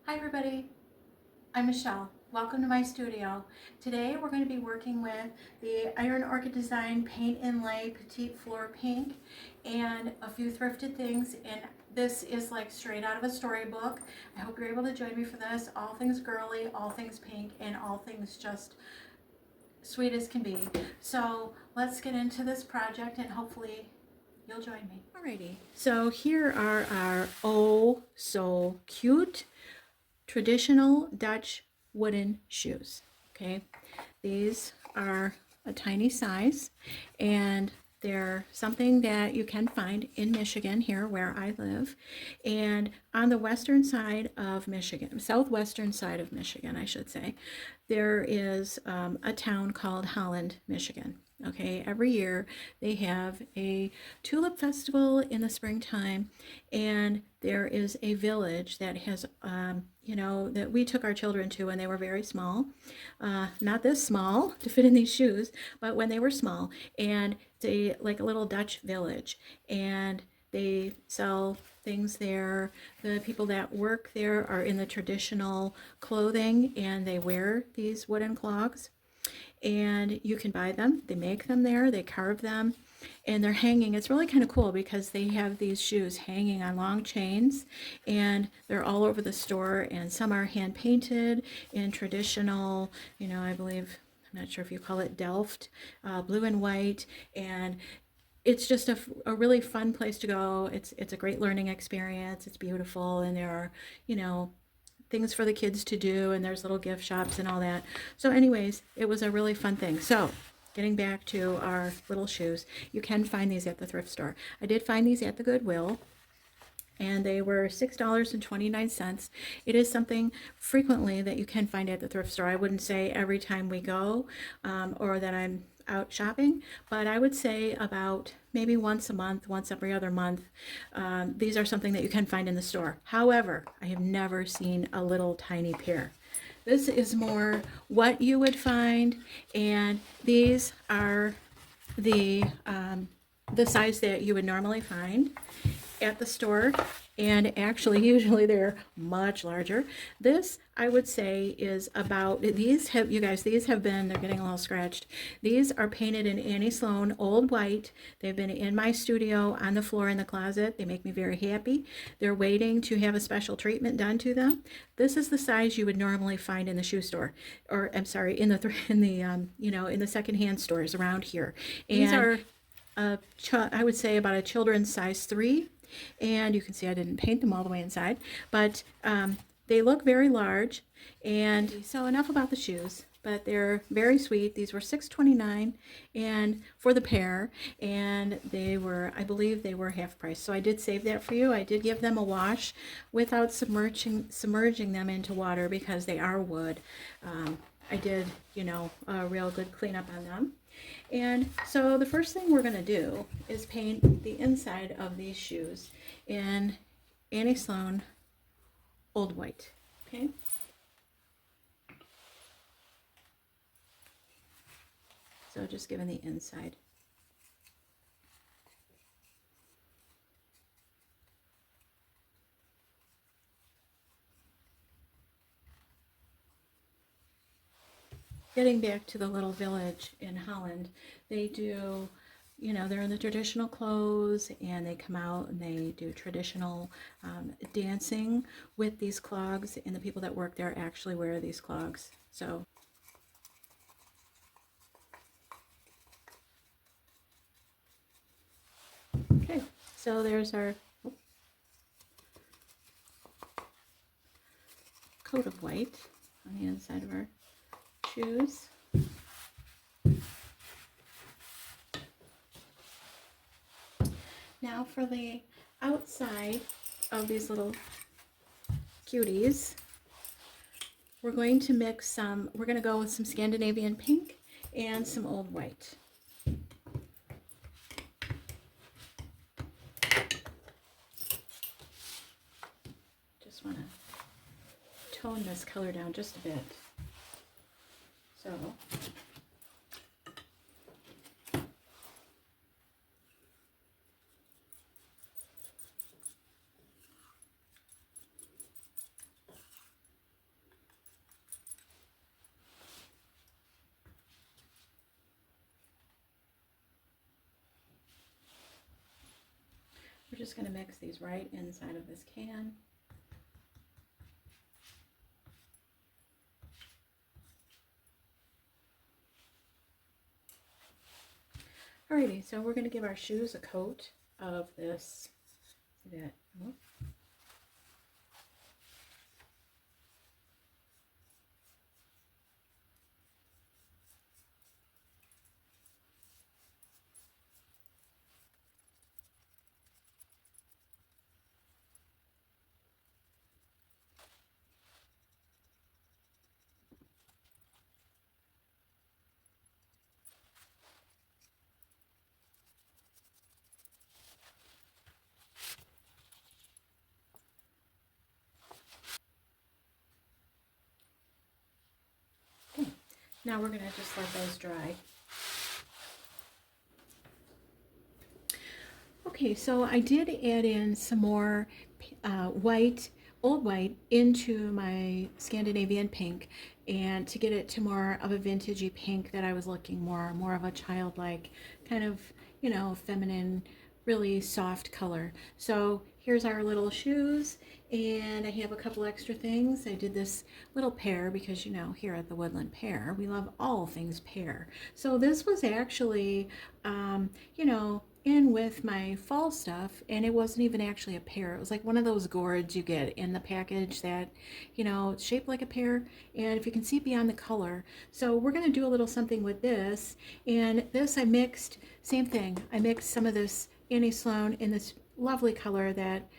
Hi everybody, I'm Michelle. Welcome to my studio. Today we're going to be working with the Iron Orchid Design Paint Inlay Petite Fleur Pink and a few thrifted things, and this is like straight out of a storybook. I hope you're able to join me for this. All things girly, all things pink, and all things just sweet as can be. So let's get into this project and hopefully you'll join me. Alrighty, so here are our oh so cute traditional Dutch wooden shoes. Okay, these are a tiny size and they're something that you can find in Michigan, here where I live, and on the western side of Michigan, southwestern side of Michigan, I should say, there is a town called Holland, Michigan. Okay, every year they have a tulip festival in the springtime, and there is a village that has, that we took our children to when they were very small. Not this small to fit in these shoes, but when they were small. And it's like a little Dutch village. And they sell things there. The people that work there are in the traditional clothing and they wear these wooden clogs. And you can buy them. They make them there, they carve them, and they're hanging. It's really kind of cool because they have these shoes hanging on long chains and they're all over the store, and some are hand painted in traditional, I believe, I'm not sure if you call it Delft, blue and white, and it's just a really fun place to go. It's a great learning experience. It's beautiful, and there are, things for the kids to do, and there's little gift shops and all that. So anyways, it was a really fun thing. So getting back to our little shoes, you can find these at the thrift store. I did find these at the Goodwill, and they were $6.29. It is something frequently that you can find at the thrift store. I wouldn't say every time we go, or that I'm out shopping, but I would say about maybe once a month, once every other month. These are something that you can find in the store. However, I have never seen a little tiny pair. This is more what you would find, and these are the size that you would normally find at the store, and actually usually they're much larger. This, I would say, is about, these have, you guys, these have been, they're getting a little scratched. These are painted in Annie Sloan old white. They've been in my studio on the floor in the closet. They make me very happy. They're waiting to have a special treatment done to them. This is the size you would normally find in the shoe store, or I'm sorry, in the secondhand stores around here. And these are I would say about a children's size 3, and you can see I didn't paint them all the way inside, but they look very large. And so enough about the shoes, but they're very sweet. These were $6.29 and for the pair, and they were, I believe they were half price, so I did save that for you. I did give them a wash without submerging them into water because they are wood. I did, a real good cleanup on them. And so the first thing we're going to do is paint the inside of these shoes in Annie Sloan Old White. Okay. So just giving the inside. Getting back to the little village in Holland, they do, they're in the traditional clothes, and they come out and they do traditional dancing with these clogs, and the people that work there actually wear these clogs. So okay, so there's our coat of white on the inside of our shoes. Now for the outside of these little cuties, we're going to mix some, we're going to go with some Scandinavian pink and some old white. Just want to tone this color down just a bit. So We're just going to mix these right inside of this can. Alrighty, so we're going to give our shoes a coat of this. See that? Oh. Okay. Now we're going to just let those dry. Okay, so I did add in some more old white into my Scandinavian pink, and to get it to more of a vintagey pink that I was looking more of a childlike kind of, you know, feminine, really soft color. So here's our little shoes, and I have a couple extra things. I did this little pear because, you know, here at the Woodland Pear, we love all things pear. So this was actually, you know, in with my fall stuff, and it wasn't even actually a pear. It was like one of those gourds you get in the package that, you know, it's shaped like a pear, and if you can see beyond the color. So we're going to do a little something with this, and this I mixed, same thing, I mixed some of this Annie Sloan in this lovely color that,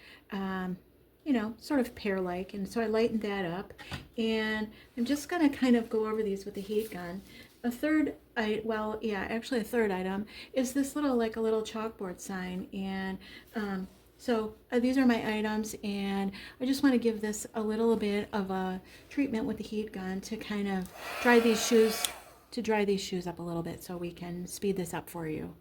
you know, sort of pear-like, and so I lightened that up, and I'm just going to kind of go over these with the heat gun. A third item is this little, like a little chalkboard sign, and these are my items, and I just want to give this a little bit of a treatment with the heat gun to kind of dry these shoes up a little bit, so we can speed this up for you.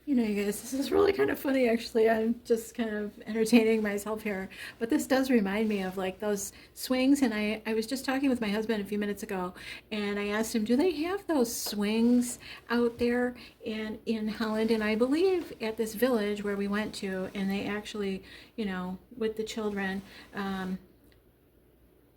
You know, you guys, this is really kind of funny, actually. I'm just kind of entertaining myself here. But this does remind me of like those swings. And I was just talking with my husband a few minutes ago, and I asked him, do they have those swings out there in Holland? And I believe at this village where we went to, and they actually, you know, with the children,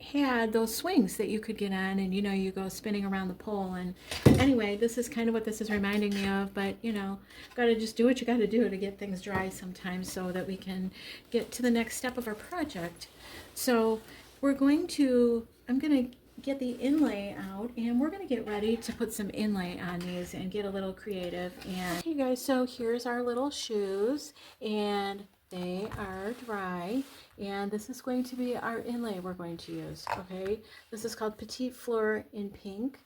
had those swings that you could get on, and, you know, you go spinning around the pole. And anyway, this is kind of what this is reminding me of, but, you know, gotta just do what you gotta do to get things dry sometimes so that we can get to the next step of our project. So I'm gonna get the inlay out, and we're gonna get ready to put some inlay on these and get a little creative. And okay, guys, so here's our little shoes, and they are dry, and this is going to be our inlay we're going to use. Okay, this is called Petite Fleur in Pink,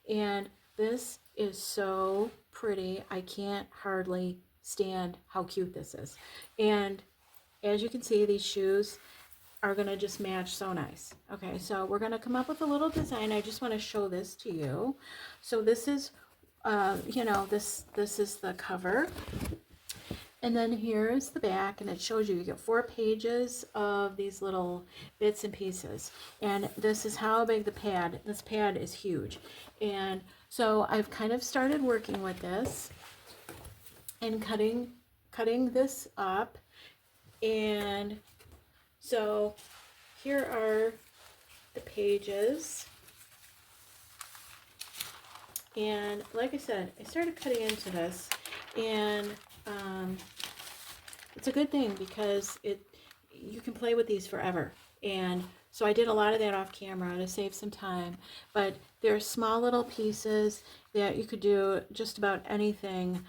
and this is so pretty. I can't hardly stand how cute this is. And as you can see, these shoes are going to just match so nice. Okay, so we're going to come up with a little design. I just want to show this to you. So this is, you know, this is the cover. And then here's the back, and it shows you get 4 pages of these little bits and pieces. And this is how big this pad is huge. And so I've kind of started working with this and cutting this up. And so here are the pages. And like I said, I started cutting into this, and it's a good thing because you can play with these forever. And so I did a lot of that off camera to save some time, but they're small little pieces that you could do just about anything.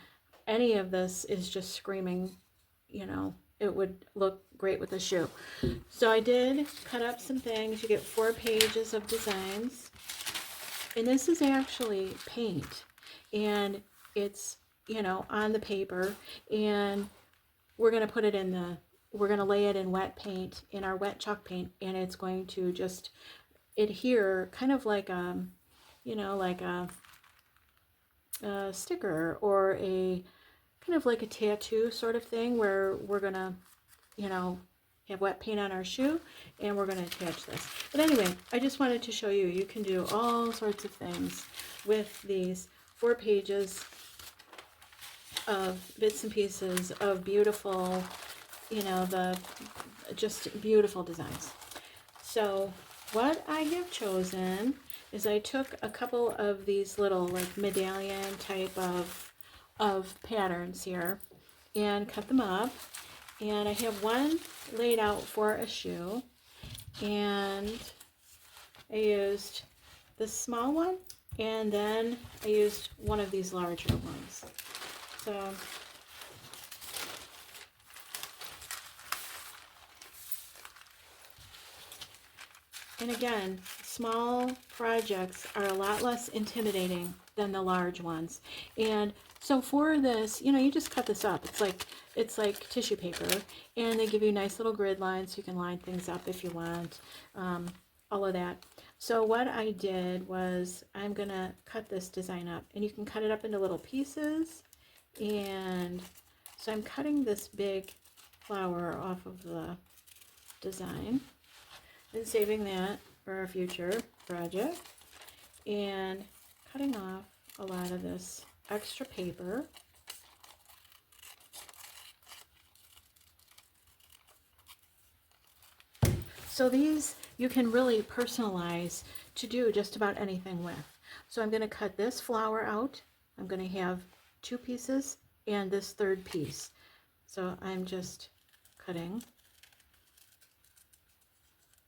Any of this is just screaming, you know, it would look great with a shoe. So I did cut up some things. You get 4 pages of designs, and this is actually paint, and it's, you know, on the paper, and we're going to put it in we're going to lay it in wet paint, in our wet chalk paint, and it's going to just adhere kind of like you know, like a sticker or a kind of like a tattoo sort of thing, where we're going to, you know, have wet paint on our shoe and we're going to attach this. But anyway, I just wanted to show you, you can do all sorts of things with these 4 pages of bits and pieces of beautiful, you know, just beautiful designs. So what I have chosen is I took a couple of these little like medallion type of patterns here and cut them up. And I have one laid out for a shoe, and I used this small one, and then I used one of these larger ones. So and again, small projects are a lot less intimidating than the large ones. And so for this, you know, you just cut this up. It's like tissue paper, and they give you nice little grid lines so you can line things up if you want, all of that. So what I did was I'm gonna cut this design up, and you can cut it up into little pieces. And so I'm cutting this big flower off of the design and saving that for a future project, and cutting off a lot of this extra paper. So these you can really personalize to do just about anything with. So I'm going to cut this flower out. I'm going to have 2 pieces and this 3rd piece. So I'm just cutting.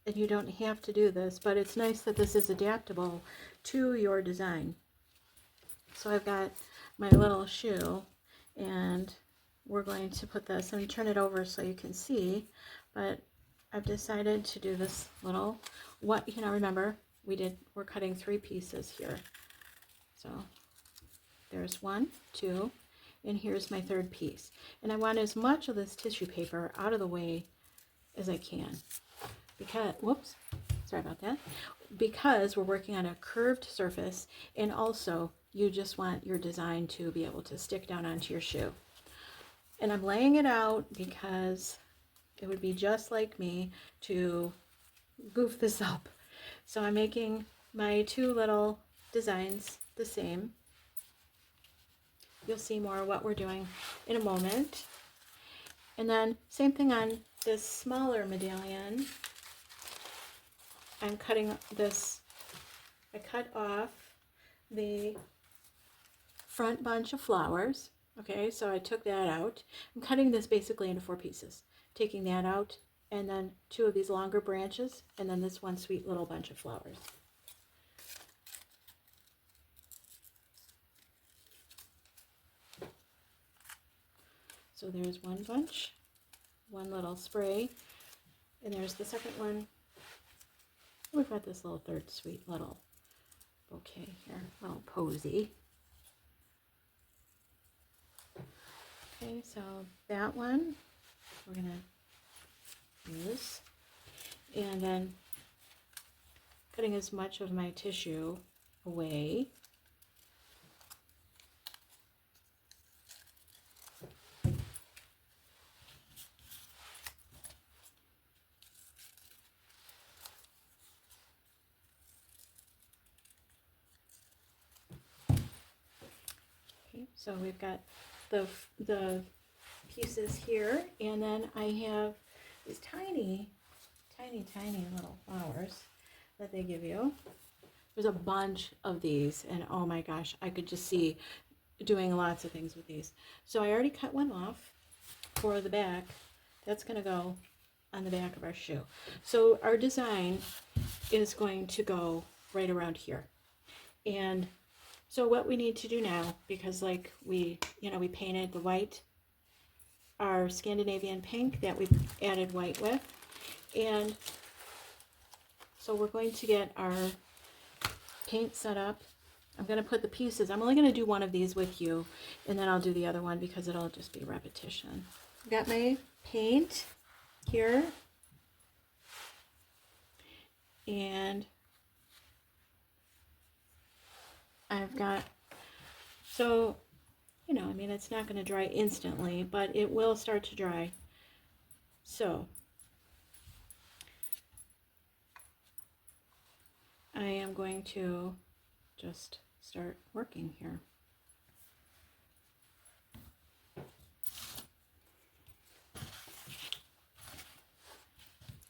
And you don't have to do this, but it's nice that this is adaptable to your design. So I've got my little shoe, and we're going to put this, let me turn it over so you can see, but I've decided to do this little, you know, remember we're cutting 3 pieces here. So there's 1, 2, and here's my 3rd piece. And I want as much of this tissue paper out of the way as I can. Because, whoops, sorry about that, because we're working on a curved surface, and also you just want your design to be able to stick down onto your shoe. And I'm laying it out because it would be just like me to goof this up. So I'm making my 2 little designs the same. You'll see more of what we're doing in a moment. And then same thing on this smaller medallion. I'm cutting this, I cut off the front bunch of flowers. Okay, so I took that out. I'm cutting this basically into 4 pieces. Taking that out, and then 2 of these longer branches, and then this one sweet little bunch of flowers. So there's one bunch, one little spray, and there's the second one. We've got this little 3rd sweet little bouquet here, little posy. Okay, so that one we're going to use, and then cutting as much of my tissue away. So we've got the pieces here, and then I have these tiny little flowers that they give you. There's a bunch of these, and oh my gosh, I could just see doing lots of things with these. So I already cut one off for the back. That's going to go on the back of our shoe. So our design is going to go right around here. And so what we need to do now, because like we painted the white, our Scandinavian pink that we added white with, and so we're going to get our paint set up. I'm going to put the pieces, I'm only going to do one of these with you, and then I'll do the other one because it'll just be repetition. I've got my paint, here. And I've got, so, you know, I mean, it's not going to dry instantly, but it will start to dry. So I am going to just start working here.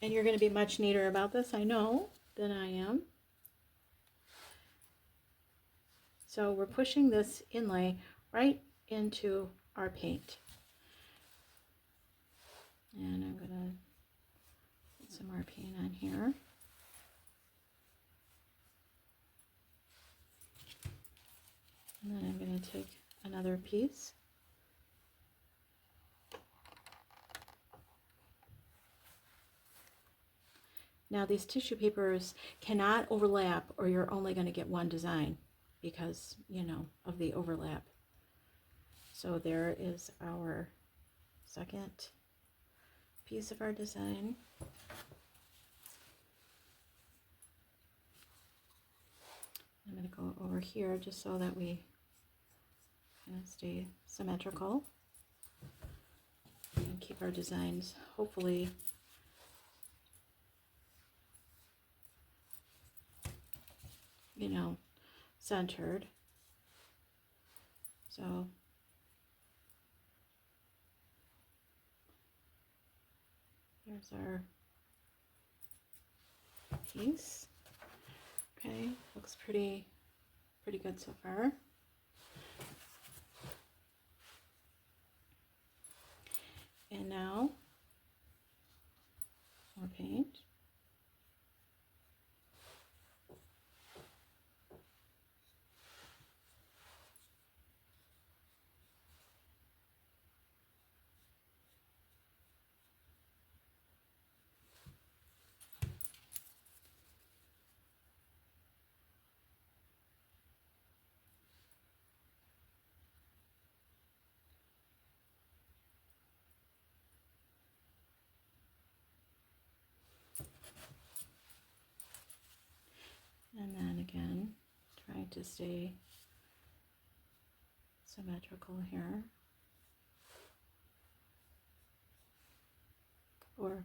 And you're going to be much neater about this, I know, than I am. So we're pushing this inlay right into our paint. And I'm going to put some more paint on here. And then I'm going to take another piece. Now these tissue papers cannot overlap, or you're only going to get one design because, you know, of the overlap. So there is our second piece of our design. I'm going to go over here just so that we kind of stay symmetrical and keep our designs hopefully you know, centered. So there's our piece. Okay, looks pretty good so far. And now more paint. And then again, trying to stay symmetrical here. Or,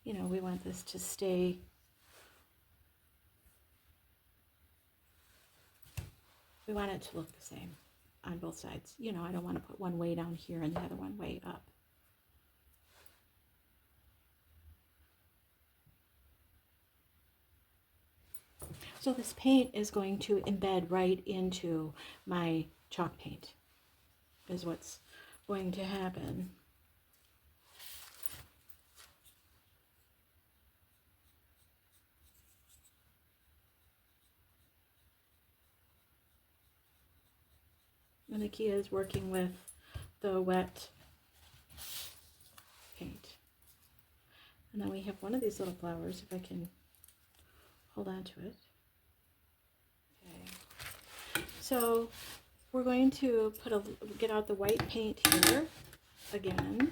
you know, we want this to stay we want it to look the same on both sides. You know, I don't want to put one way down here and the other one way up. So this paint is going to embed right into my chalk paint, is what's going to happen. And the key is working with the wet paint. And then we have one of these little flowers, if I can hold on to it. Okay. So we're going to get out the white paint here again.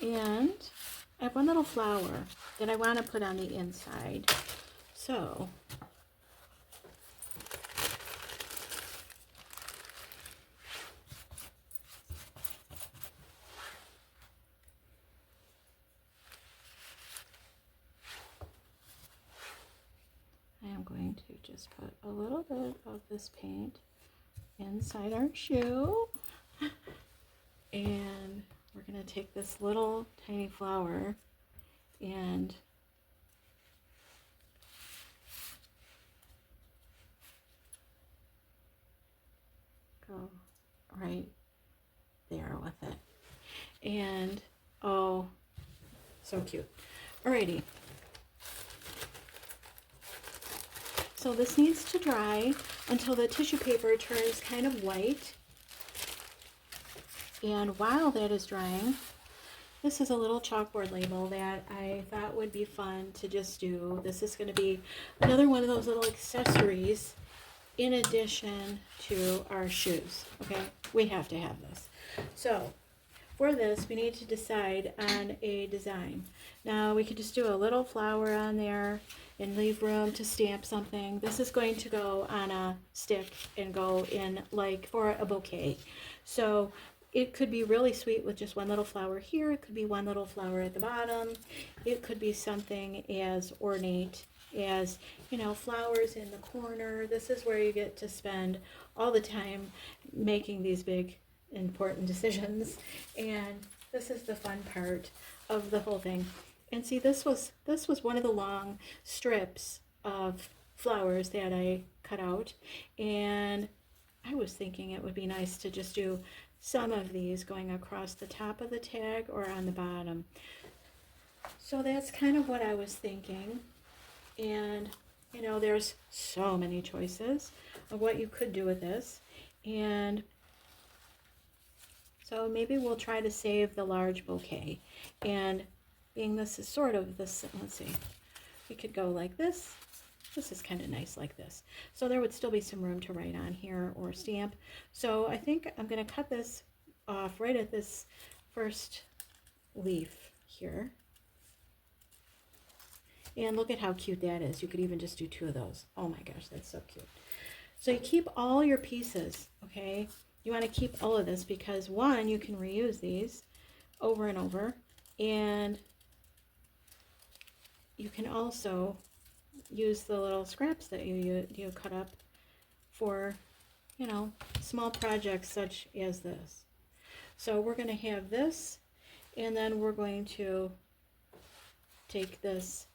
And I have one little flower that I want to put on the inside. So I am going to just put a little bit of this paint inside our shoe. And we're going to take this little tiny flower and go right there with it. And oh, so cute. Alrighty. So this needs to dry until the tissue paper turns kind of white. And while that is drying, this is a little chalkboard label that I thought would be fun to just do. This is going to be another one of those little accessories in addition to our shoes. Okay, we have to have this. So for this, we need to decide on a design. Now we could just do a little flower on there and leave room to stamp something. This is going to go on a stick and go in like for a bouquet. So it could be really sweet with just one little flower here. It could be one little flower at the bottom. It could be something as ornate as, you know, flowers in the corner. This is where you get to spend all the time making these big important decisions, and this is the fun part of the whole thing. And see, this was one of the long strips of flowers that I cut out, and I was thinking it would be nice to just do some of these going across the top of the tag or on the bottom. So that's kind of what I was thinking. And you know, there's so many choices of what you could do with this, and so maybe we'll try to save the large bouquet. And being this is sort of this, let's see, we could go like this. This is kind of nice like this. So there would still be some room to write on here or stamp. So I think I'm going to cut this off right at this first leaf here. And look at how cute that is. You could even just do 2 of those. Oh my gosh, that's so cute. So you keep all your pieces, okay? You want to keep all of this because, one, you can reuse these over and over, and you can also use the little scraps that you cut up for, you know, small projects such as this. So we're going to have this, and then we're going to take this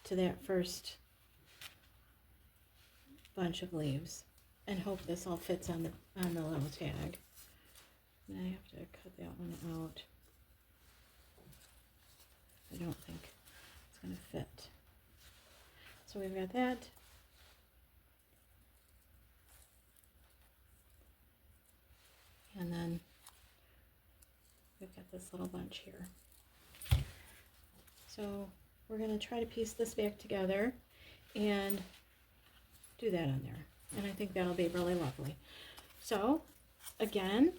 to that first bunch of leaves and hope this all fits on the little tag. And I have to cut that one out. I don't think it's going to fit. So we've got that. And then we've got this little bunch here. So we're going to try to piece this back together and do that on there. And I think that'll be really lovely. So again,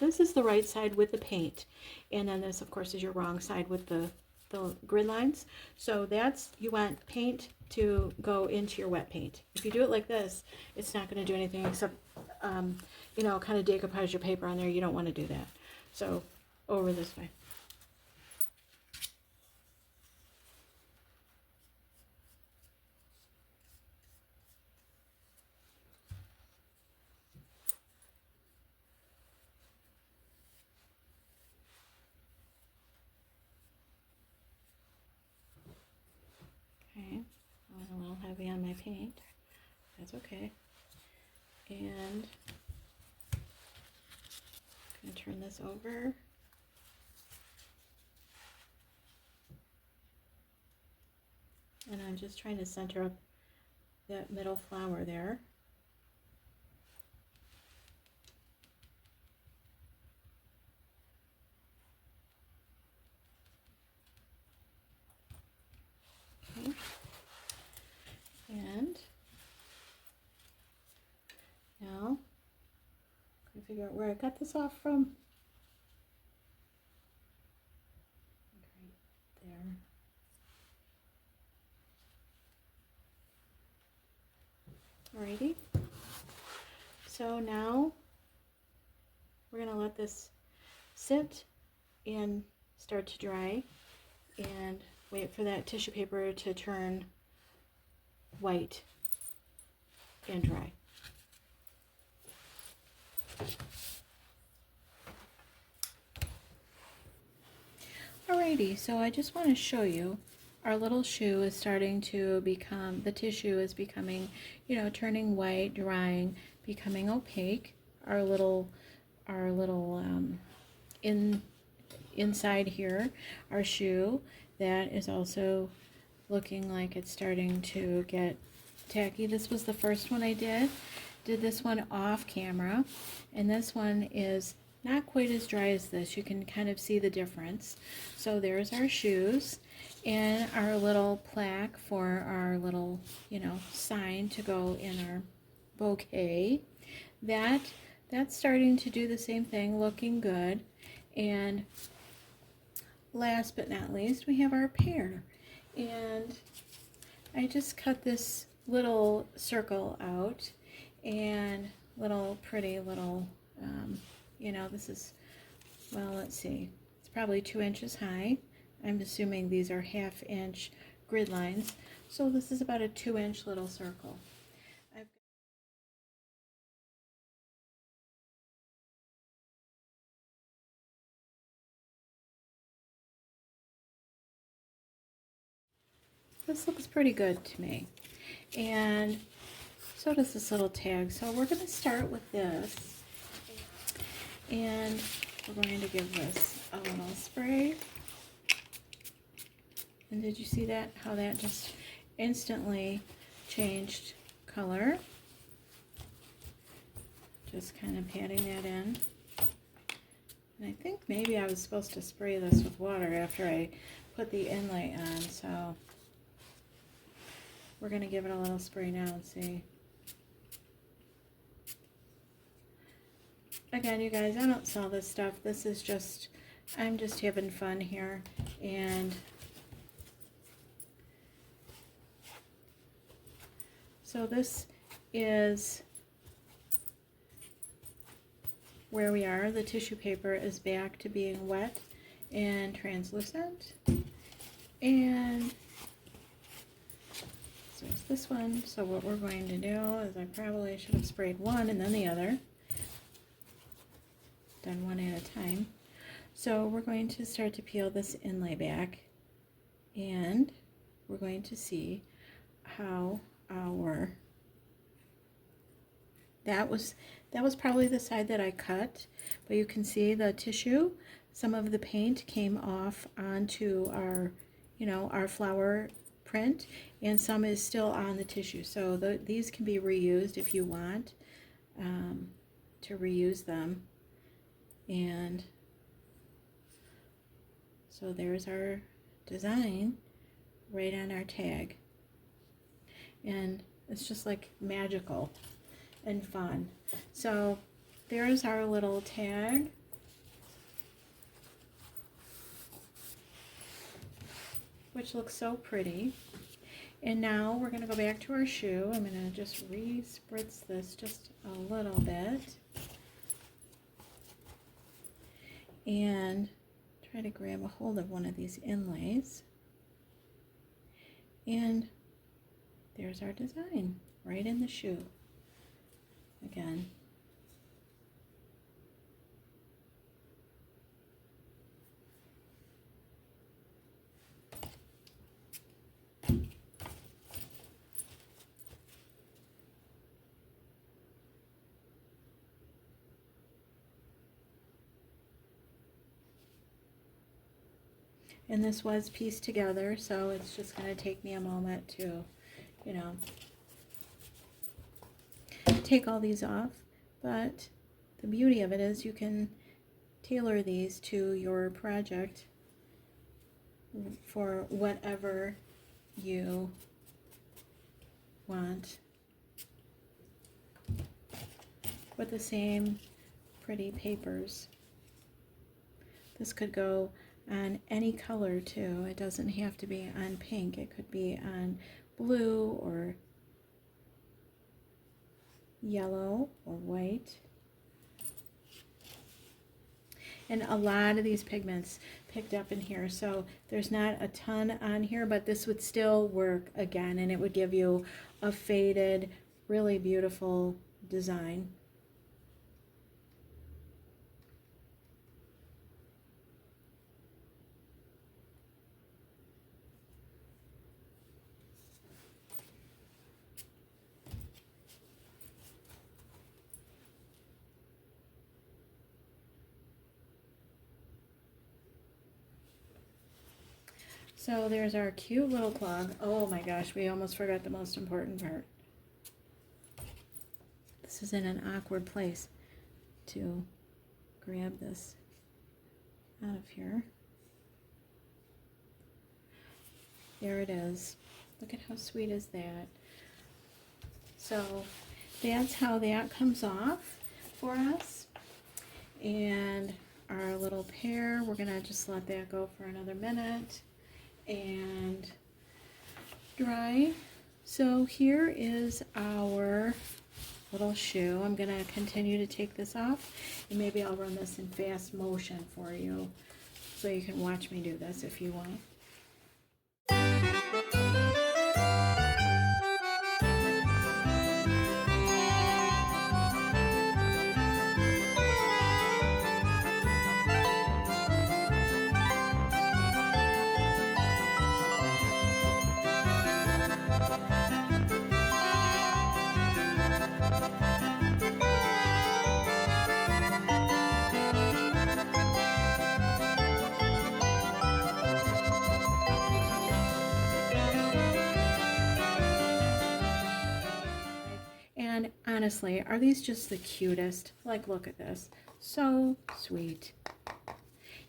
this is the right side with the paint. And then this, of course, is your wrong side with the grid lines. So that's, you want paint to go into your wet paint. If you do it like this, it's not going to do anything except, you know, kind of decoupage your paper on there. You don't want to do that. So over this way. Okay, I went a little heavy on my paint. That's okay. And I'm going to turn this over. And I'm just trying to center up that middle flower there. Okay. And now I'm going to figure out where I got this off from. Right there. Alrighty. So now we're going to let this sit and start to dry and wait for that tissue paper to turn white and dry. Alrighty, so I just want to show you our little shoe is starting to become, the tissue is becoming, you know, turning white, drying, becoming opaque. Our little inside here, our shoe, that is also looking like it's starting to get tacky. This was the first one I did this one off camera, and this one is not quite as dry as this. You can kind of see the difference. So there's our shoes and our little plaque for our little, sign to go in our bouquet. That's starting to do the same thing, looking good. And last but not least, we have our pear. And I just cut this little circle out and little pretty little, this is, well, let's see, it's probably 2 inches high. I'm assuming these are 1/2 inch grid lines. So this is about a 2-inch little circle. This looks pretty good to me. And so does this little tag. So we're going to start with this. And we're going to give this a little spray. And did you see that? How that just instantly changed color. Just kind of patting that in. And I think maybe I was supposed to spray this with water after I put the inlay on. So we're going to give it a little spray now and see. Again, you guys, I don't sell this stuff. This is just, I'm just having fun here. And so this is where we are. The tissue paper is back to being wet and translucent. And so it's this one. So what we're going to do is I probably should have sprayed one and then the other. Done one at a time. So we're going to start to peel this inlay back, and we're going to see how our that was probably the side that I cut, but you can see the tissue, some of the paint came off onto our our flower print, and some is still on the tissue. So these can be reused if you want to reuse them. And so there's our design right on our tag, and it's just like magical and fun. So there's our little tag, which looks so pretty. And now we're going to go back to our shoe. I'm going to just re-spritz this just a little bit and try to grab a hold of one of these inlays. And there's our design right in the shoe again. And this was pieced together, so it's just going to take me a moment to, take all these off. But the beauty of it is you can tailor these to your project for whatever you want with the same pretty papers. This could go on any color too. It doesn't have to be on pink. It could be on blue or yellow or white. And a lot of these pigments picked up in here, so there's not a ton on here, but this would still work again, and it would give you a faded, really beautiful design. So there's our cute little clog. Oh my gosh, we almost forgot the most important part. This is in an awkward place to grab this out of here. There it is. Look at how sweet is that. So that's how that comes off for us. And our little pear, we're gonna just let that go for another minute and dry. So here is our little shoe. I'm gonna continue to take this off, and maybe I'll run this in fast motion for you so you can watch me do this if you want. And honestly, are these just the cutest? Like, look at this. So sweet.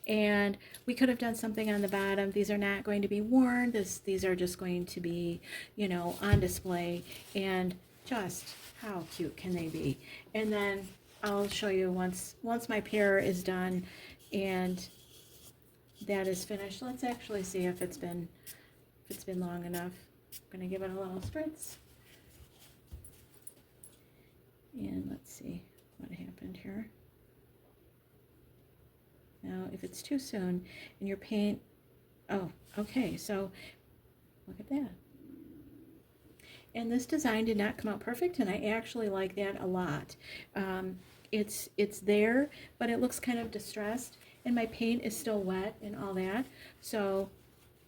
And we could have done something on the bottom. These are not going to be worn. These are just going to be, you know, on display. And just how cute can they be? And then I'll show you once my pear is done and that is finished. Let's actually see if it's been long enough. I'm gonna give it a little spritz. And let's see what happened here. Now, if it's too soon and your paint, oh, okay, so look at that. And this design did not come out perfect, and I actually like that a lot. It's there, but it looks kind of distressed, and my paint is still wet and all that. So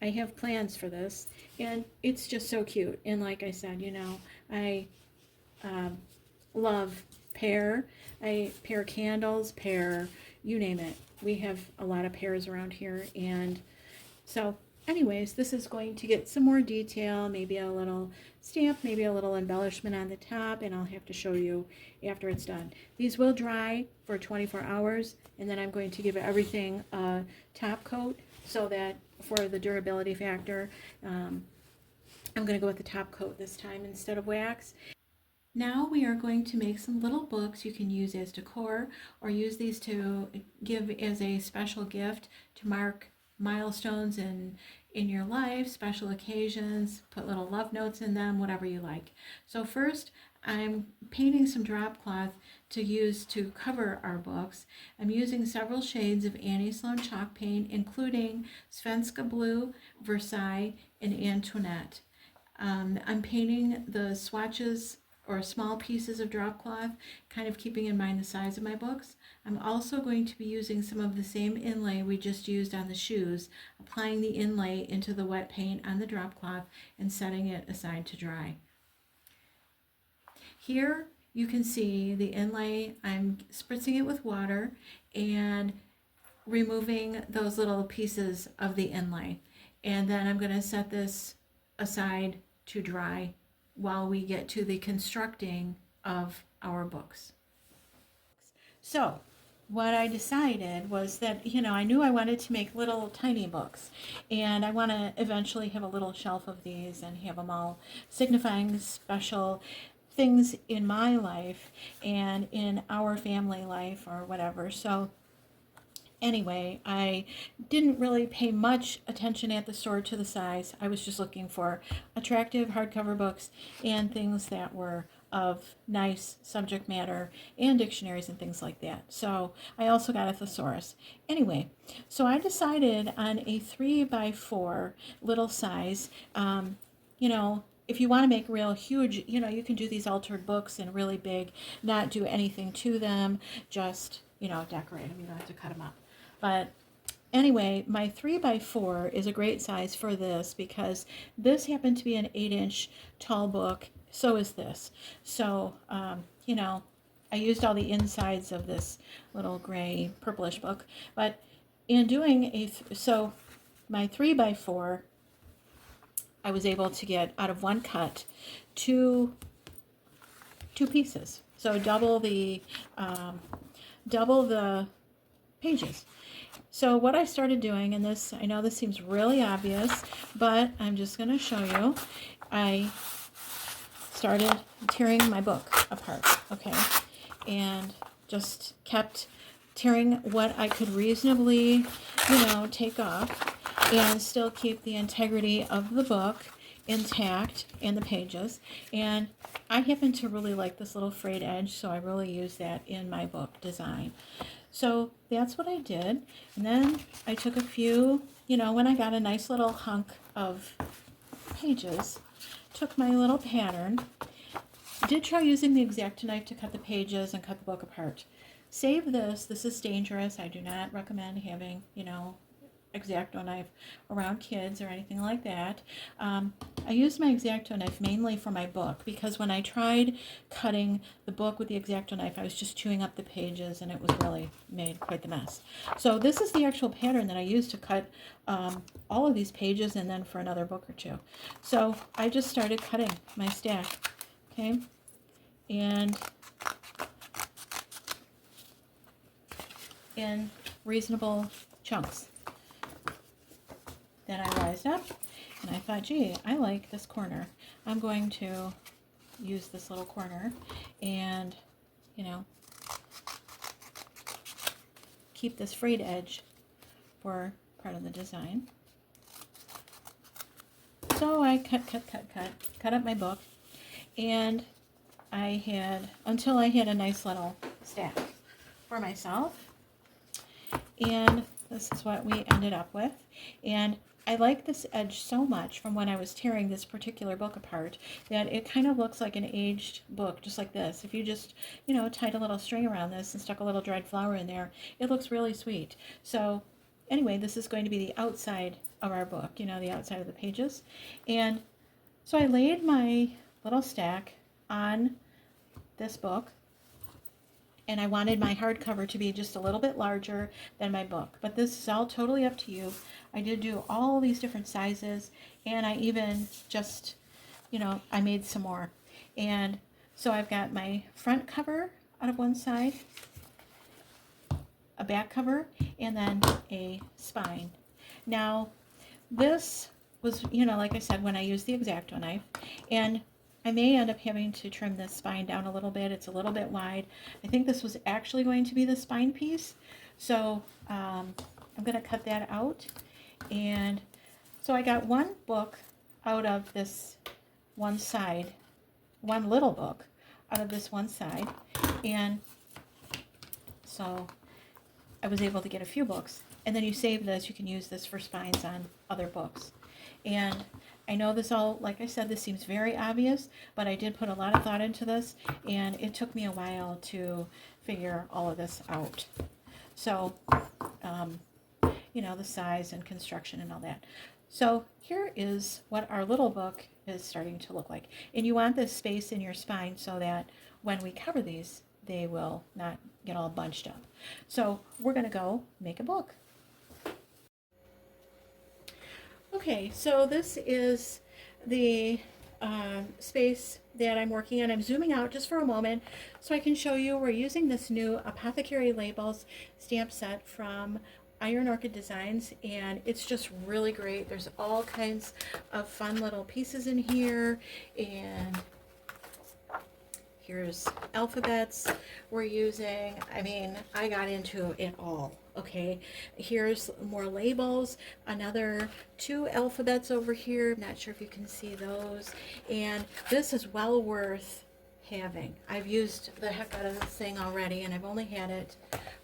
I have plans for this, and it's just so cute. And like I said, you know, I love pear. Pear candles, pear, you name it. We have a lot of pears around here, and so anyways, this is going to get some more detail, maybe a little stamp, maybe a little embellishment on the top, and I'll have to show you after it's done. These will dry for 24 hours, and then I'm going to give everything a top coat so that for the durability factor, I'm going to go with the top coat this time instead of wax. Now we are going to make some little books you can use as decor or use these to give as a special gift to mark milestones in your life, special occasions, put little love notes in them, whatever you like. So first, I'm painting some drop cloth to use to cover our books. I'm using several shades of Annie Sloan chalk paint, including Svenska Blue, Versailles, and Antoinette. I'm painting the swatches or small pieces of drop cloth, kind of keeping in mind the size of my books. I'm also going to be using some of the same inlay we just used on the shoes, applying the inlay into the wet paint on the drop cloth and setting it aside to dry. Here you can see the inlay. I'm spritzing it with water and removing those little pieces of the inlay. And then I'm going to set this aside to dry while we get to the constructing of our books. So what I decided was that, you know, I knew I wanted to make little tiny books, and I want to eventually have a little shelf of these and have them all signifying special things in my life and in our family life or whatever. So anyway, I didn't really pay much attention at the store to the size. I was just looking for attractive hardcover books and things that were of nice subject matter and dictionaries and things like that. So I also got a thesaurus. Anyway, so I decided on a 3x4 little size. You know, if you want to make real huge, you know, you can do these altered books and really big, not do anything to them, just, you know, decorate them. You don't have to cut them up. But anyway, my 3x4 is a great size for this because this happened to be an 8-inch tall book. So is this. So, you know, I used all the insides of this little gray purplish book. But in doing so my 3x4, I was able to get out of one cut two pieces. So double the pages. So what I started doing, and this, I know this seems really obvious, but I'm just going to show you. I started tearing my book apart, okay, and just kept tearing what I could reasonably, take off and still keep the integrity of the book intact and the pages. And I happen to really like this little frayed edge, so I really use that in my book design. So that's what I did. And then I took a few, when I got a nice little hunk of pages, took my little pattern, did try using the X-Acto knife to cut the pages and cut the book apart. Save this. This is dangerous. I do not recommend having, X-Acto knife around kids or anything like that. I used my X-Acto knife mainly for my book because when I tried cutting the book with the X-Acto knife, I was just chewing up the pages and it was really made quite the mess. So this is the actual pattern that I used to cut all of these pages and then for another book or two. So I just started cutting my stack, okay, and in reasonable chunks. Then I rised up and I thought, gee, I like this corner. I'm going to use this little corner and, keep this frayed edge for part of the design. So I cut up my book, and until I had a nice little stack for myself. And this is what we ended up with. And I like this edge so much from when I was tearing this particular book apart that it kind of looks like an aged book, just like this. If you just, tied a little string around this and stuck a little dried flower in there, it looks really sweet. So anyway, this is going to be the outside of our book, the outside of the pages. And so I laid my little stack on this book, and I wanted my hardcover to be just a little bit larger than my book. But this is all totally up to you. I did do all these different sizes, and I even just, I made some more. And so I've got my front cover out of one side, a back cover, and then a spine. Now, this was, like I said, when I used the X-Acto knife, and I may end up having to trim this spine down a little bit. It's a little bit wide. I think this was actually going to be the spine piece. So I'm going to cut that out. And so I got one book out of this one side, one little book out of this one side. And so I was able to get a few books. And then you save this. You can use this for spines on other books. And I know this all, like I said, this seems very obvious, but I did put a lot of thought into this, and it took me a while to figure all of this out. So, the size and construction and all that. So here is what our little book is starting to look like. And you want this space in your spine so that when we cover these, they will not get all bunched up. So we're going to go make a book. Okay, so this is the space that I'm working on. I'm zooming out just for a moment so I can show you we're using this new Apothecary Labels stamp set from Iron Orchid Designs, and it's just really great. There's all kinds of fun little pieces in here, and here's alphabets we're using. I mean, I got into it all. Okay, here's more labels, another 2 alphabets over here. I'm not sure if you can see those. And this is well worth having. I've used the heck out of this thing already, and I've only had it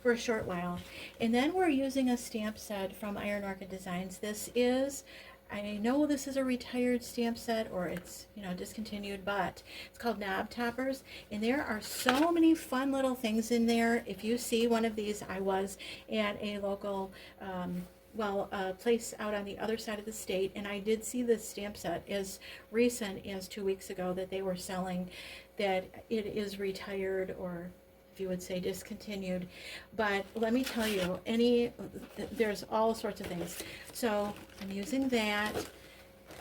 for a short while. And then we're using a stamp set from Iron Orchid Designs. This is, I know this is a retired stamp set, or it's, discontinued, but it's called Knob Toppers, and there are so many fun little things in there. If you see one of these, I was at a local, place out on the other side of the state, and I did see this stamp set as recent as 2 weeks ago that they were selling, that it is retired, or if you would say discontinued. But let me tell you, there's all sorts of things. So I'm using that.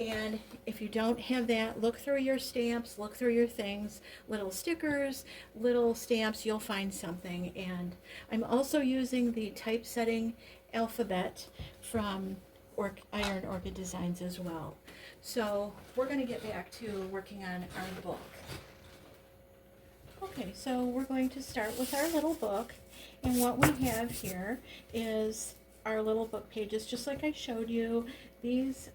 And if you don't have that, look through your stamps, look through your things, little stickers, little stamps, you'll find something. And I'm also using the typesetting alphabet from Iron Orchid Designs as well. So we're going to get back to working on our book. Okay, so we're going to start with our little book. And what we have here is our little book pages, just like I showed you. This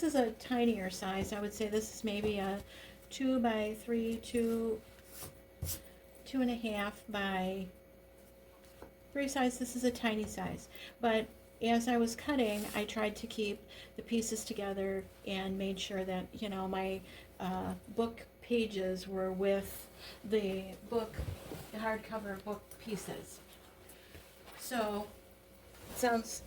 is a tinier size. I would say this is maybe a 2 by 3, 2.5 by 3 size. This is a tiny size. But as I was cutting, I tried to keep the pieces together and made sure that, you know, my book pages were with the hardcover book pieces. So it sounds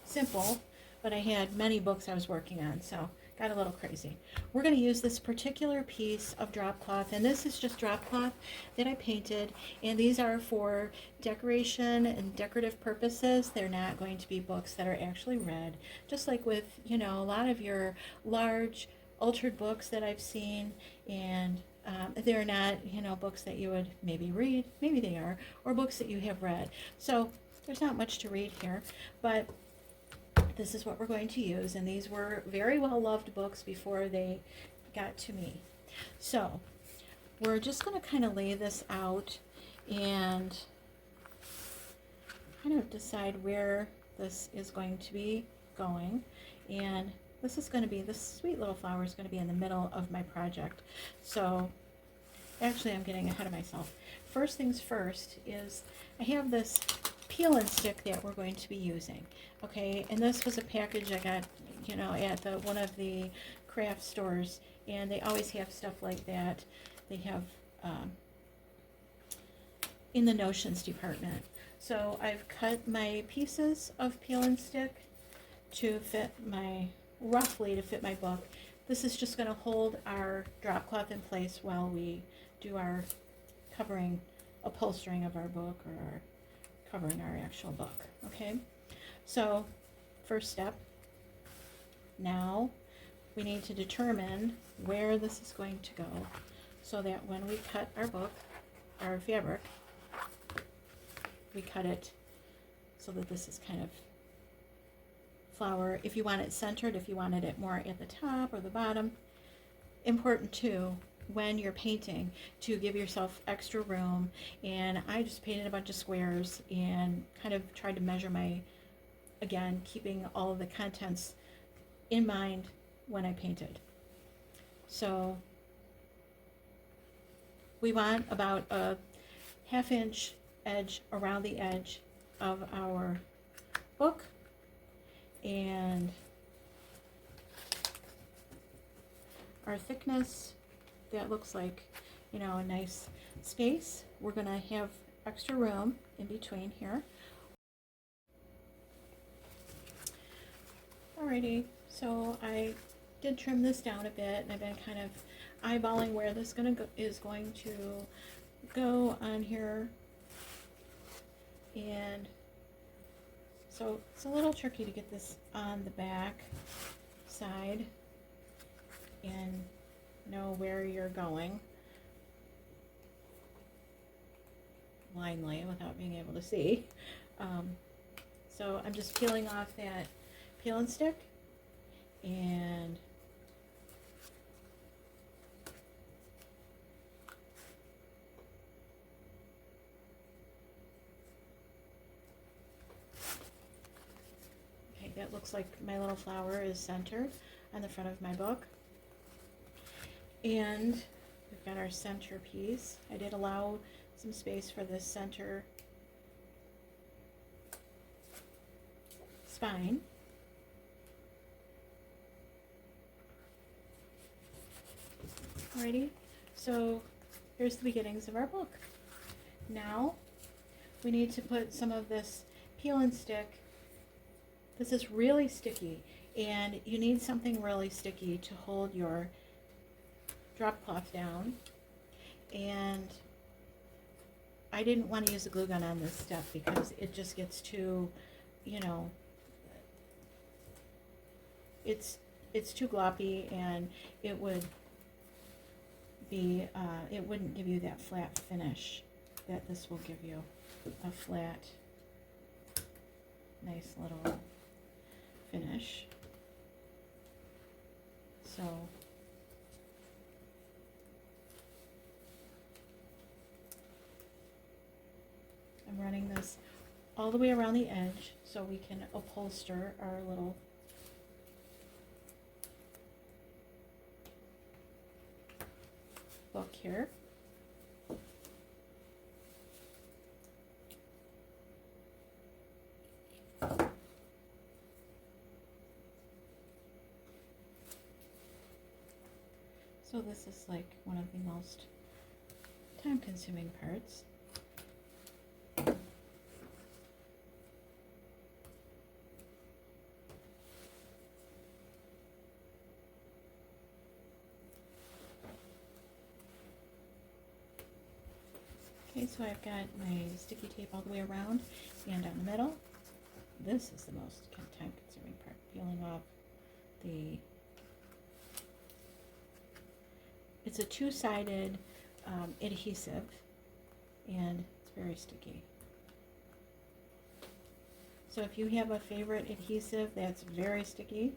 simple, but I had many books I was working on, so got a little crazy. We're going to use this particular piece of drop cloth, and this is just drop cloth that I painted, and these are for decoration and decorative purposes. They're not going to be books that are actually read, just like with, you know, a lot of your large altered books that I've seen, and they're not, you know, books that you would maybe read, maybe they are, or books that you have read. So there's not much to read here, but this is what we're going to use, and these were very well loved books before they got to me. So we're just going to kind of lay this out and kind of decide where this is going to be going. And this is going to be, this sweet little flower is going to be in the middle of my project. So actually I'm getting ahead of myself. First things first is I have this peel and stick that we're going to be using. Okay, and this was a package I got, you know, at one of the craft stores, and they always have stuff like that. They have in the notions department. So I've cut my pieces of peel and stick to fit roughly to fit my book. This is just going to hold our drop cloth in place while we do our upholstering of our book, or covering our actual book. Okay, so first step, now we need to determine where this is going to go, so that when we cut our book, our fabric, we cut it so that this is kind of flower. If you want it centered, if you wanted it more at the top or the bottom. Important too, when you're painting, to give yourself extra room. And I just painted a bunch of squares and kind of tried to measure again, keeping all of the contents in mind when I painted. So we want about a 1/2 inch edge around the edge of our book, and our thickness, that looks like, you know, a nice space. We're going to have extra room in between here. Alrighty, so I did trim this down a bit, and I've been kind of eyeballing where this is going to go on here. And so it's a little tricky to get this on the back side and know where you're going blindly without being able to see. So I'm just peeling off that peel and stick, and okay, that looks like my little flower is centered on the front of my book. And we've got our center piece. I did allow some space for this center spine. Alrighty, so here's the beginnings of our book. Now we need to put some of this peel and stick. This is really sticky, and you need something really sticky to hold your drop cloth down. And I didn't want to use a glue gun on this step because it just gets too, you know, it's it's too gloppy, and it would be, it wouldn't give you that flat finish that this will give you. A flat, nice little finish. So I'm running this all the way around the edge so we can upholster our little book here. So this is like one of the most time-consuming parts. Okay, so I've got my sticky tape all the way around and down the middle. This is the most time-consuming part, peeling off the... It's a two-sided adhesive, and it's very sticky. So if you have a favorite adhesive that's very sticky,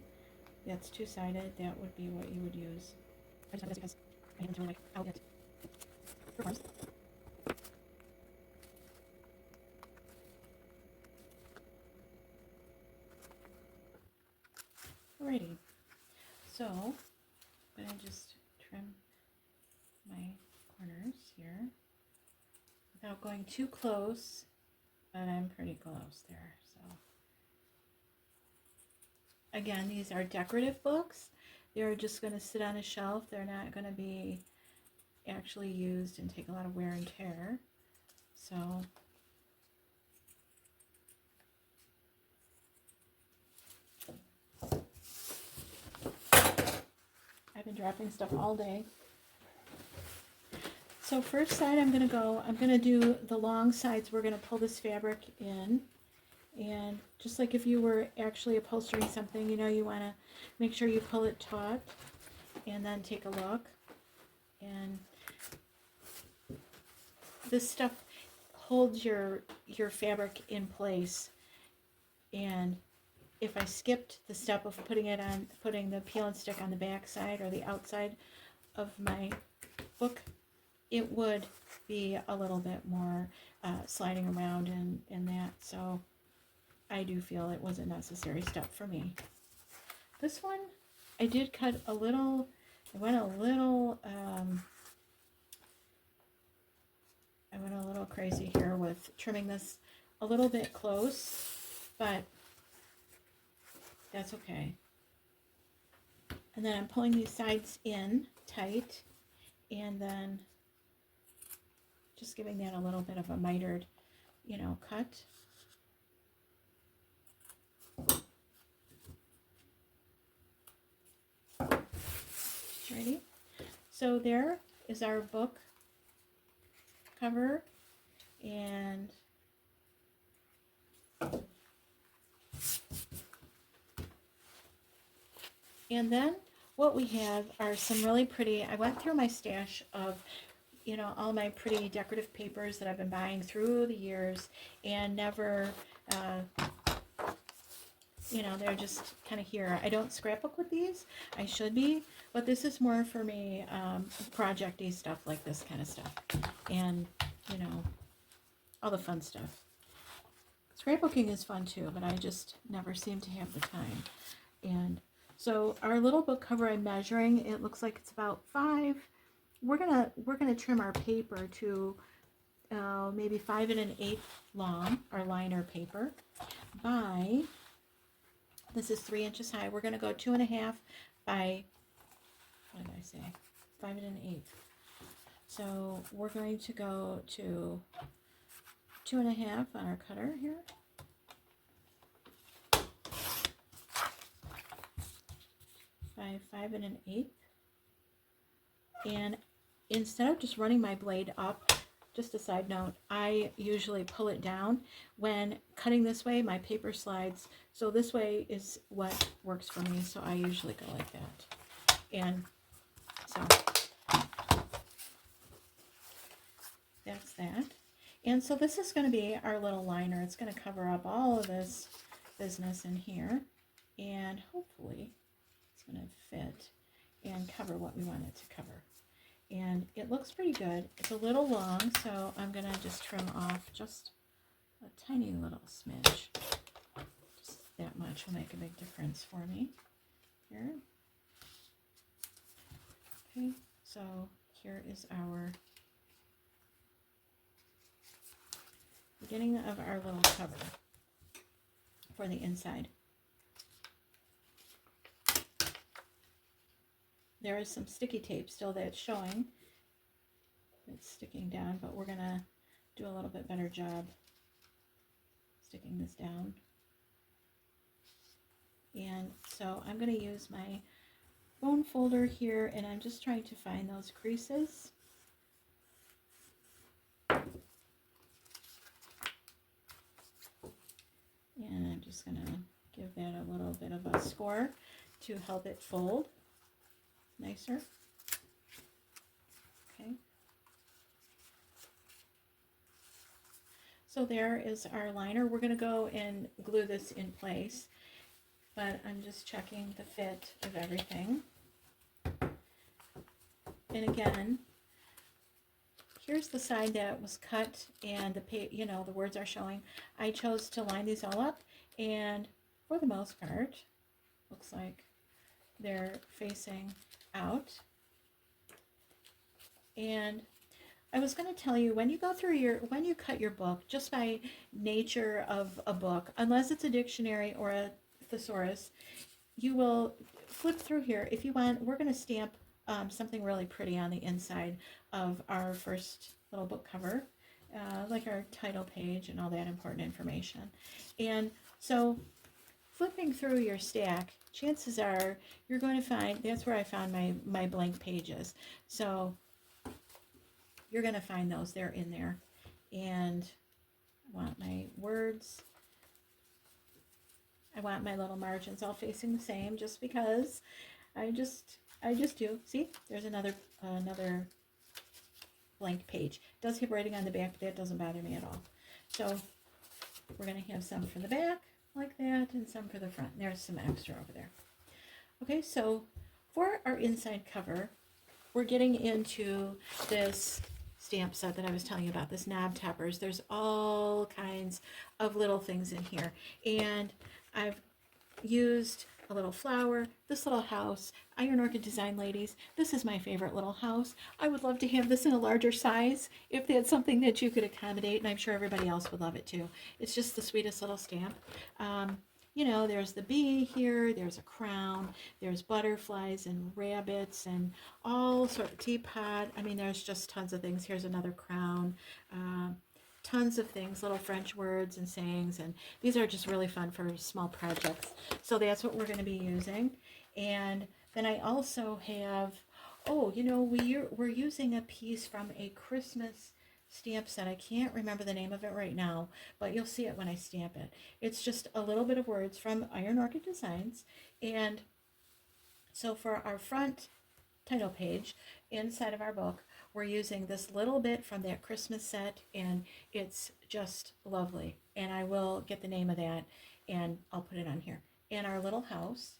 that's two-sided, that would be what you would use. I just have this because my hands really like how it performs. Alrighty, so I'm going to just trim my corners here without going too close, but I'm pretty close there. So again, these are decorative books. They're just going to sit on a shelf. They're not going to be actually used and take a lot of wear and tear. So I've been dropping stuff all day. So first side I'm going to do the long sides. We're going to pull this fabric in, and just like if you were actually upholstering something, you know, you want to make sure you pull it taut and then take a look. And this stuff holds your fabric in place. And if I skipped the step of putting the peel and stick on the back side or the outside of my book, it would be a little bit more sliding around and that. So I do feel it was a necessary step for me. This one, I did cut a little, I went a little crazy here with trimming this a little bit close, but that's okay. And then I'm pulling these sides in tight, and then just giving that a little bit of a mitered, you know, cut. Ready? So there is our book cover, and then what we have are some really pretty, I went through my stash of, you know, all my pretty decorative papers that I've been buying through the years and never, you know, they're just kind of here. I don't scrapbook with these. I should be, but this is more for me, project-y stuff like this kind of stuff. And, you know, all the fun stuff. Scrapbooking is fun too, but I just never seem to have the time. And so our little book cover I'm measuring, it looks like it's about 5. We're gonna trim our paper to maybe 5 1/8 long, our liner paper, by, this is 3 inches high. We're gonna go 2.5 by, what did I say? 5 1/8. So we're going to go to 2.5 on our cutter here. By 5 1/8. And instead of just running my blade up just a side note, I usually pull it down when cutting this way. My paper slides, so this way is what works for me, so I usually go like that. And so that's that. And so this is going to be our little liner. It's going to cover up all of this business in here, and hopefully it's going to fit and cover what we want it to cover. And it looks pretty good. It's a little long, so I'm going to just trim off just a tiny little smidge. Just that much will make a big difference for me here. Okay, so here is our beginning of our little cover for the inside. There is some sticky tape still that's showing. It's sticking down, but we're gonna do a little bit better job sticking this down. And so I'm gonna use my bone folder here, and I'm just trying to find those creases. And I'm just gonna give that a little bit of a score to help it fold nicer. Okay. So there is our liner. We're going to go and glue this in place, but I'm just checking the fit of everything. And again, here's the side that was cut, and the words are showing. I chose to line these all up, and for the most part, looks like they're facing out. And I was going to tell you, when you go through when you cut your book, just by nature of a book, unless it's a dictionary or a thesaurus, you will flip through here. If you want, we're going to stamp something really pretty on the inside of our first little book cover, like our title page and all that important information. And so flipping through your stack, chances are you're going to find, that's where I found my blank pages. So you're going to find those, they're in there. And I want my words, I want my little margins all facing the same, just because I just do. See, there's another blank page. It does have writing on the back, but that doesn't bother me at all. So we're going to have some for the back like that, and some for the front. There's some extra over there. Okay, so for our inside cover, we're getting into this stamp set that I was telling you about, this knob toppers. There's all kinds of little things in here, and I've used a little flower, this little house, Iron Orchid Design ladies. This is my favorite little house. I would love to have this in a larger size if that's something that you could accommodate, and I'm sure everybody else would love it too. It's just the sweetest little stamp. You know, there's the bee here, there's a crown, there's butterflies and rabbits and all sorts of teapot. I mean, there's just tons of things. Here's another crown. Tons of things, little French words and sayings, and these are just really fun for small projects. So that's what we're going to be using. And then I also have, oh, you know, we're using a piece from a Christmas stamp set. I can't remember the name of it right now, but you'll see it when I stamp it. It's just a little bit of words from Iron Orchid Designs. And so for our front title page inside of our book, we're using this little bit from that Christmas set, and it's just lovely. And I will get the name of that, and I'll put it on here. And our little house.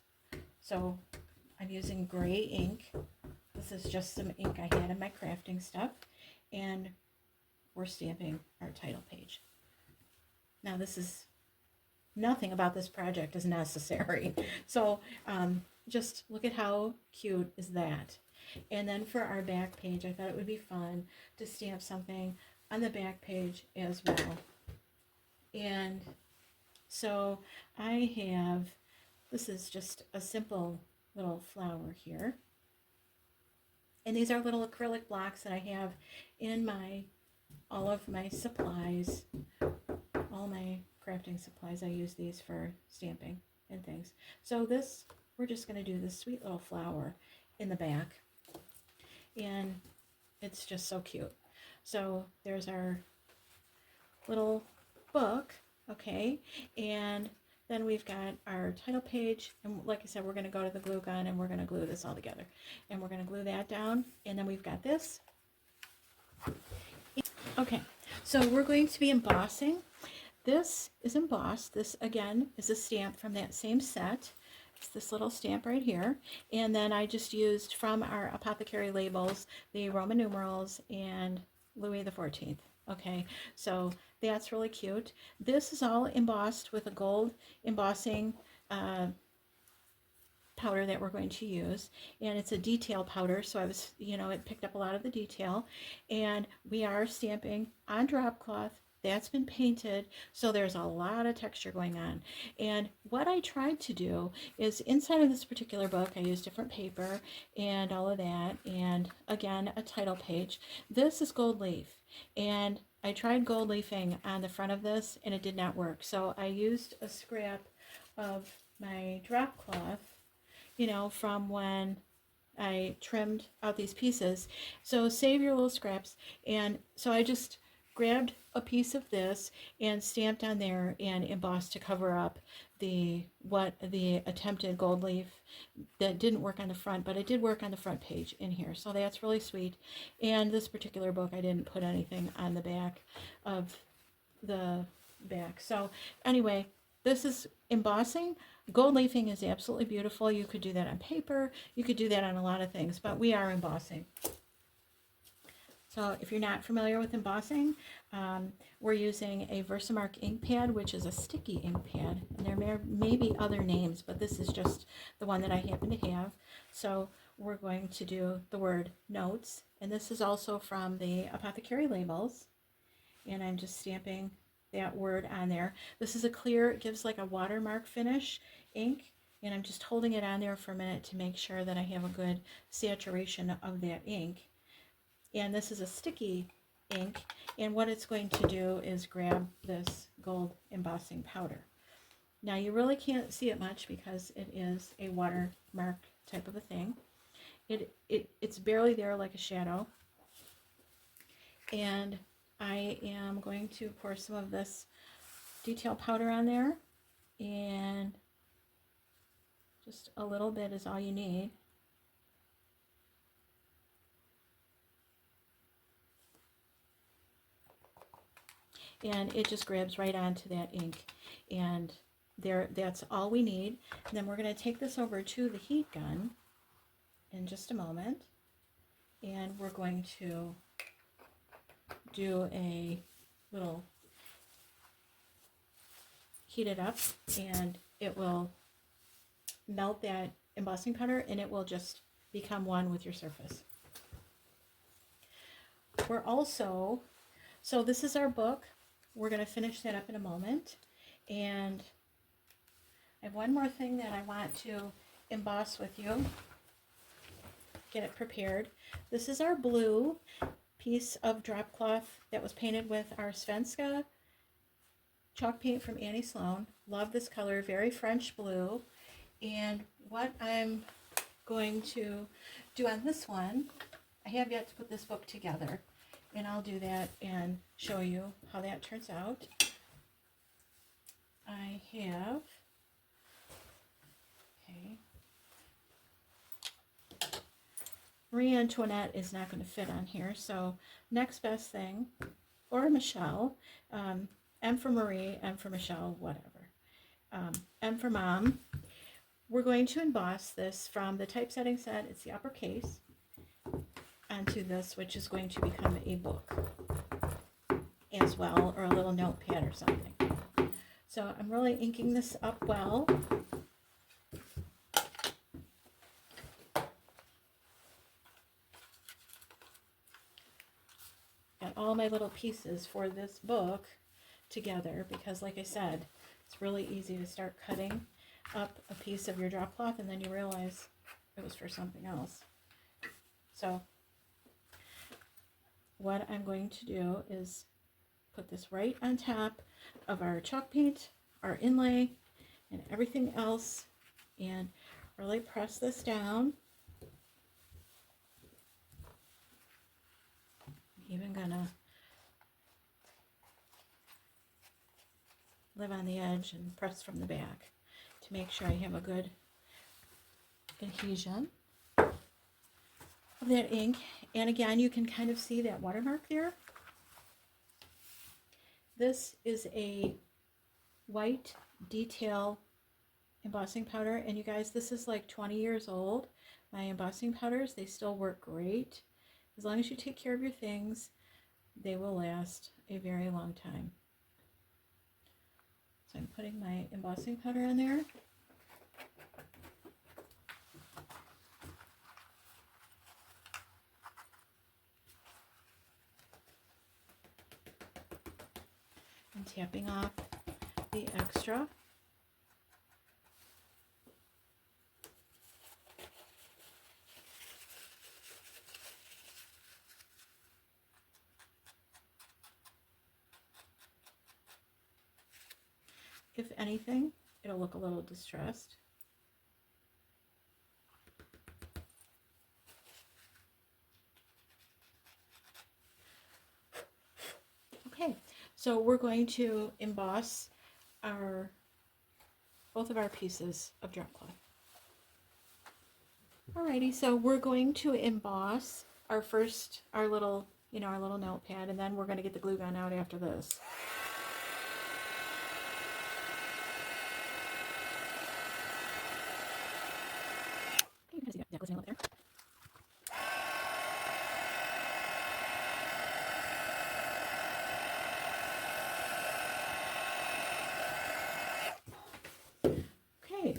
So I'm using gray ink. This is just some ink I had in my crafting stuff. And we're stamping our title page. Now this is, nothing about this project is necessary. So just look at how cute is that. And then for our back page, I thought it would be fun to stamp something on the back page as well. And so I have, this is just a simple little flower here. And these are little acrylic blocks that I have in all of my supplies, all my crafting supplies. I use these for stamping and things. So this, we're just going to do this sweet little flower in the back. And it's just so cute. So there's our little book, okay, and then we've got our title page, and like I said, we're going to go to the glue gun and we're going to glue this all together, and we're going to glue that down, and then we've got this. Okay, so we're going to be embossing. This is embossed. This again is a stamp from that same set. It's this little stamp right here, and then I just used from our apothecary labels the Roman numerals and Louis XIV. Okay, so that's really cute. This is all embossed with a gold embossing powder that we're going to use, and it's a detail powder, so I was, it picked up a lot of the detail, and we are stamping on drop cloth. That's been painted, so there's a lot of texture going on. And what I tried to do is, inside of this particular book, I used different paper and all of that, and again, a title page. This is gold leaf, and I tried gold leafing on the front of this, and it did not work. So I used a scrap of my drop cloth, from when I trimmed out these pieces. So save your little scraps. And so I just grabbed a piece of this and stamped on there and embossed to cover up the attempted gold leaf that didn't work on the front, but it did work on the front page in here. So that's really sweet. And this particular book, I didn't put anything on the back of the back. So anyway, this is embossing. Gold leafing is absolutely beautiful. You could do that on paper. You could do that on a lot of things, but we are embossing. So if you're not familiar with embossing, we're using a Versamark ink pad, which is a sticky ink pad. And there may be other names, but this is just the one that I happen to have. So we're going to do the word notes. And this is also from the apothecary labels. And I'm just stamping that word on there. This is a clear, it gives like a watermark finish ink, and I'm just holding it on there for a minute to make sure that I have a good saturation of that ink. And this is a sticky ink, and what it's going to do is grab this gold embossing powder. Now you really can't see it much because it is a watermark type of a thing. It's barely there, like a shadow. And I am going to pour some of this detail powder on there, and just a little bit is all you need. And it just grabs right onto that ink, and that's all we need. And then we're going to take this over to the heat gun in just a moment, and we're going to do a little heat it up, and it will melt that embossing powder, and it will just become one with your surface. We're also, so this is our book. We're going to finish that up in a moment, and I have one more thing that I want to emboss with you. Get it prepared. This is our blue piece of drop cloth that was painted with our Svenska chalk paint from Annie Sloan. Love this color, very French blue. And what I'm going to do on this one, I have yet to put this book together, and I'll do that and show you how that turns out. I have, okay, Marie Antoinette is not going to fit on here, so next best thing, or Michelle, M for Marie, M for Michelle, whatever. M for Mom. We're going to emboss this from the typesetting set, it's the uppercase, onto this, which is going to become a book as well, or a little notepad or something. So I'm really inking this up well. Got all my little pieces for this book together because, like I said, it's really easy to start cutting up a piece of your drop cloth and then you realize it was for something else. So what I'm going to do is put this right on top of our chalk paint, our inlay, and everything else, and really press this down. even gonna live on the edge and press from the back to make sure I have a good adhesion of that ink. And again, you can kind of see that watermark there. This is a white detail embossing powder, and you guys, this is like 20 years old. My embossing powders, they still work great. As long as you take care of your things, they will last a very long time. So I'm putting my embossing powder in there. And tapping off the extra. If anything, it'll look a little distressed. Okay, so we're going to emboss both of our pieces of drop cloth. Alrighty, so we're going to emboss our little notepad, and then we're going to get the glue gun out after this. You can see that glistening up there. Okay.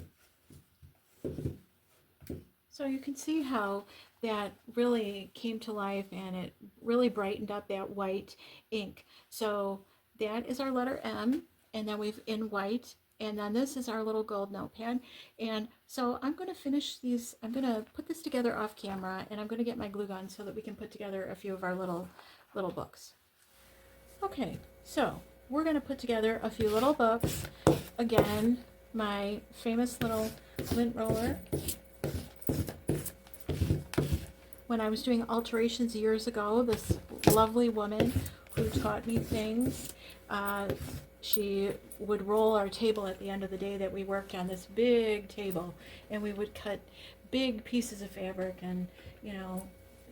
So you can see how that really came to life, and it really brightened up that white ink. So that is our letter M, and then we've in white, and then this is our little gold notepad. And so I'm going to finish these. I'm going to put this together off camera, and I'm going to get my glue gun so that we can put together a few of our little books. Okay, so we're going to put together a few little books. Again, my famous little lint roller. When I was doing alterations years ago, this lovely woman who taught me things, she would roll our table at the end of the day that we worked on, this big table, and we would cut big pieces of fabric and, you know,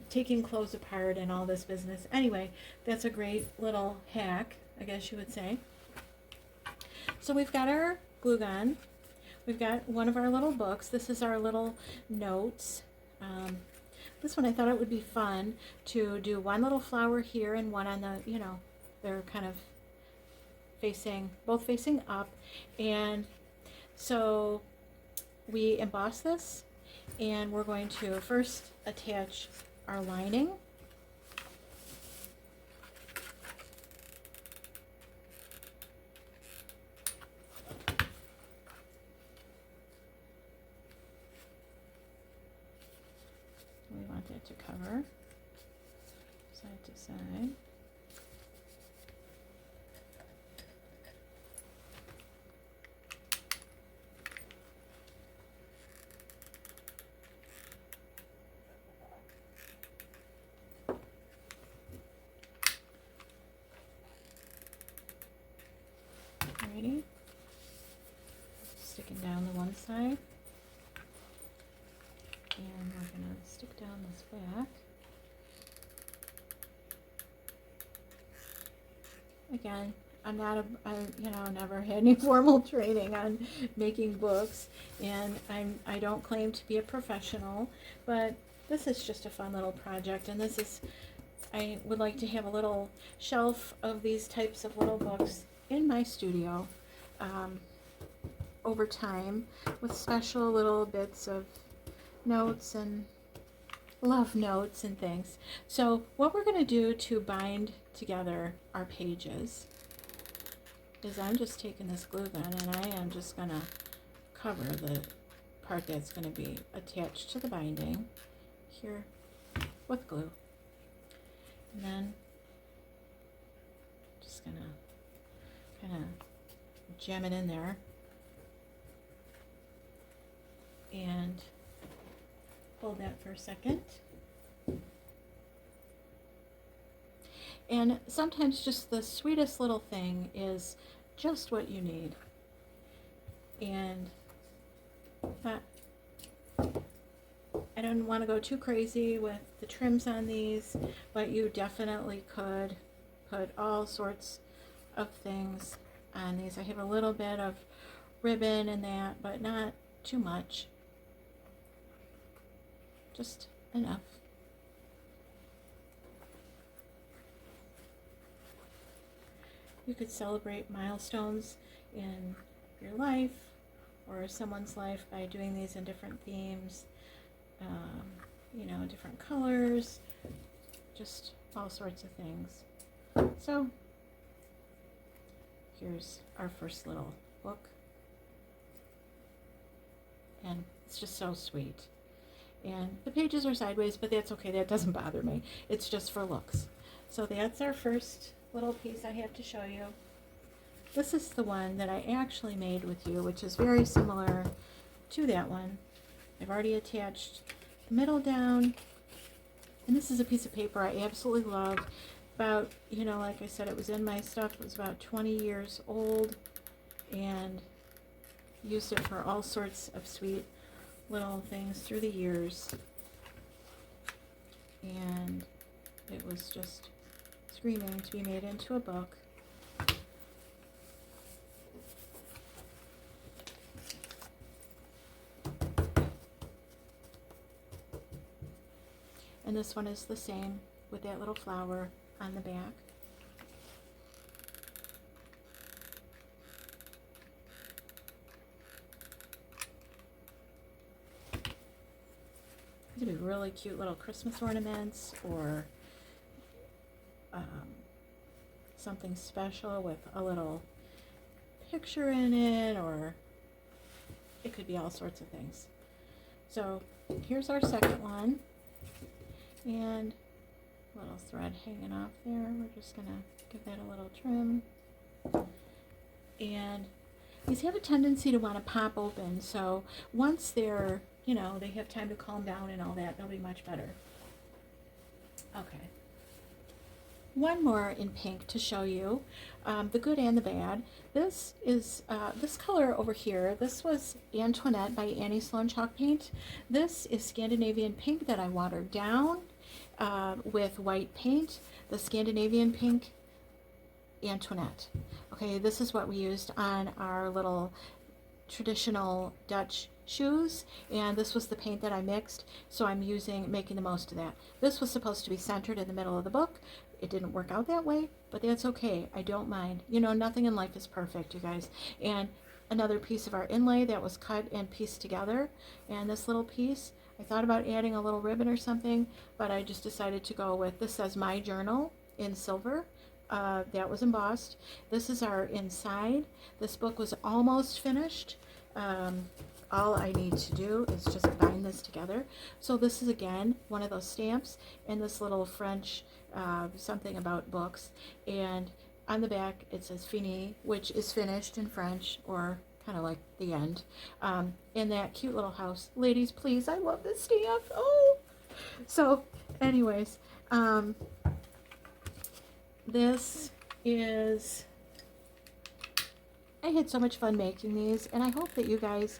taking clothes apart and all this business. Anyway, that's a great little hack, I guess you would say. So we've got our glue gun. We've got one of our little books. This is our little notes. This one I thought it would be fun to do one little flower here and one on the, you know, they're kind of both facing up. And so we emboss this, and we're going to first attach our lining. We want it to cover side to side. Alrighty. Sticking down the one side. And we're going to stick down this back. Again, I'm not I never had any formal training on making books, and I don't claim to be a professional, but this is just a fun little project, and I would like to have a little shelf of these types of little books in my studio over time, with special little bits of notes and love notes and things. So what we're going to do to bind together our pages is I'm just taking this glue gun, and I am just going to cover the part that's going to be attached to the binding here with glue, and then just going to kind of jam it in there and hold that for a second. And sometimes just the sweetest little thing is just what you need. And I don't want to go too crazy with the trims on these, but you definitely could put all sorts of things on these. I have a little bit of ribbon and that, but not too much. Just enough. You could celebrate milestones in your life or someone's life by doing these in different themes, you know, different colors, just all sorts of things. So here's our first little book, and it's just so sweet. And the pages are sideways, but that's okay, that doesn't bother me. It's just for looks. So that's our first little piece I have to show you. This is the one that I actually made with you, which is very similar to that one. I've already attached the middle down, and this is a piece of paper I absolutely love. About, you know, like I said, it was in my stuff. It was about 20 years old, and used it for all sorts of sweet little things through the years. And it was just screaming to be made into a book. And this one is the same with that little flower on the back. These would be really cute little Christmas ornaments, or something special with a little picture in it, or it could be all sorts of things. So here's our second one, and a little thread hanging off there. We're just gonna give that a little trim. And these have a tendency to want to pop open, so once they're, you know, they have time to calm down and all that, they'll be much better. Okay. One more in pink to show you, the good and the bad. This is this color over here. This was Antoinette by Annie Sloan Chalk Paint. This is Scandinavian pink that I watered down with white paint. The Scandinavian pink, Antoinette. Okay, this is what we used on our little traditional Dutch shoes, and this was the paint that I mixed, so I'm making the most of that. This was supposed to be centered in the middle of the book. It didn't work out that way, but that's okay. I don't mind. You know, nothing in life is perfect, you guys. And another piece of our inlay that was cut and pieced together, and this little piece, I thought about adding a little ribbon or something, but I just decided to go with, this says My Journal in silver. That was embossed. This is our inside. This book was almost finished. All I need to do is just bind this together. So this is, again, one of those stamps, and this little French something about books, and on the back it says Fini, which is finished in French, or kind of like the end. In that cute little house. Ladies, please, I love this stamp. Oh! So, anyways, this is, I had so much fun making these, and I hope that you guys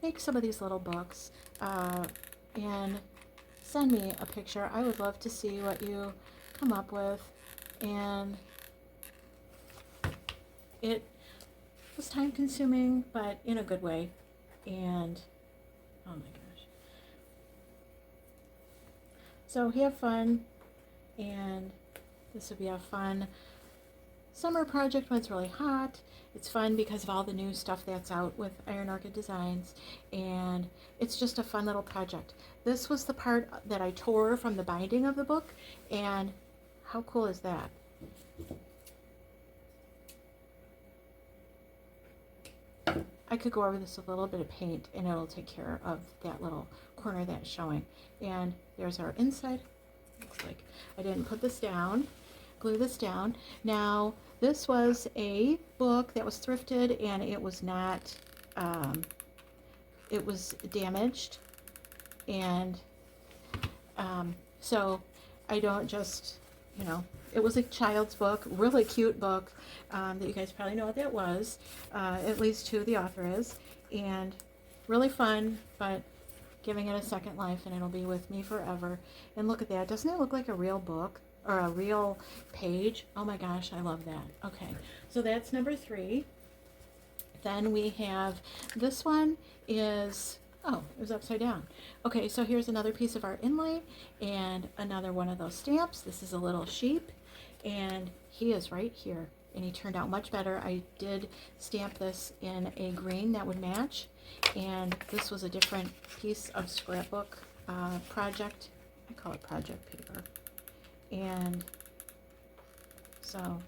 make some of these little books and send me a picture. I would love to see what you come up with. And it was time consuming, but in a good way. And oh my gosh. So have fun, and this would be a fun summer project when it's really hot. It's fun because of all the new stuff that's out with Iron Orchid Designs, and it's just a fun little project. This was the part that I tore from the binding of the book, and how cool is that? I could go over this with a little bit of paint, and it'll take care of that little corner that's showing. And there's our inside. Looks like I didn't put this down, glue this down. Now, this was a book that was thrifted, and it was not, it was damaged. And so I don't just, you know, it was a child's book, really cute book, that you guys probably know what that was, at least who the author is, and really fun, but giving it a second life, and it'll be with me forever. And look at that. Doesn't it look like a real book or a real page? Oh my gosh, I love that. Okay, so that's number 3. Then we have this one is, oh, it was upside down. Okay, so here's another piece of our inlay and another one of those stamps. This is a little sheep, and he is right here, and he turned out much better. I did stamp this in a green that would match, and this was a different piece of scrapbook project. I call it project paper. And so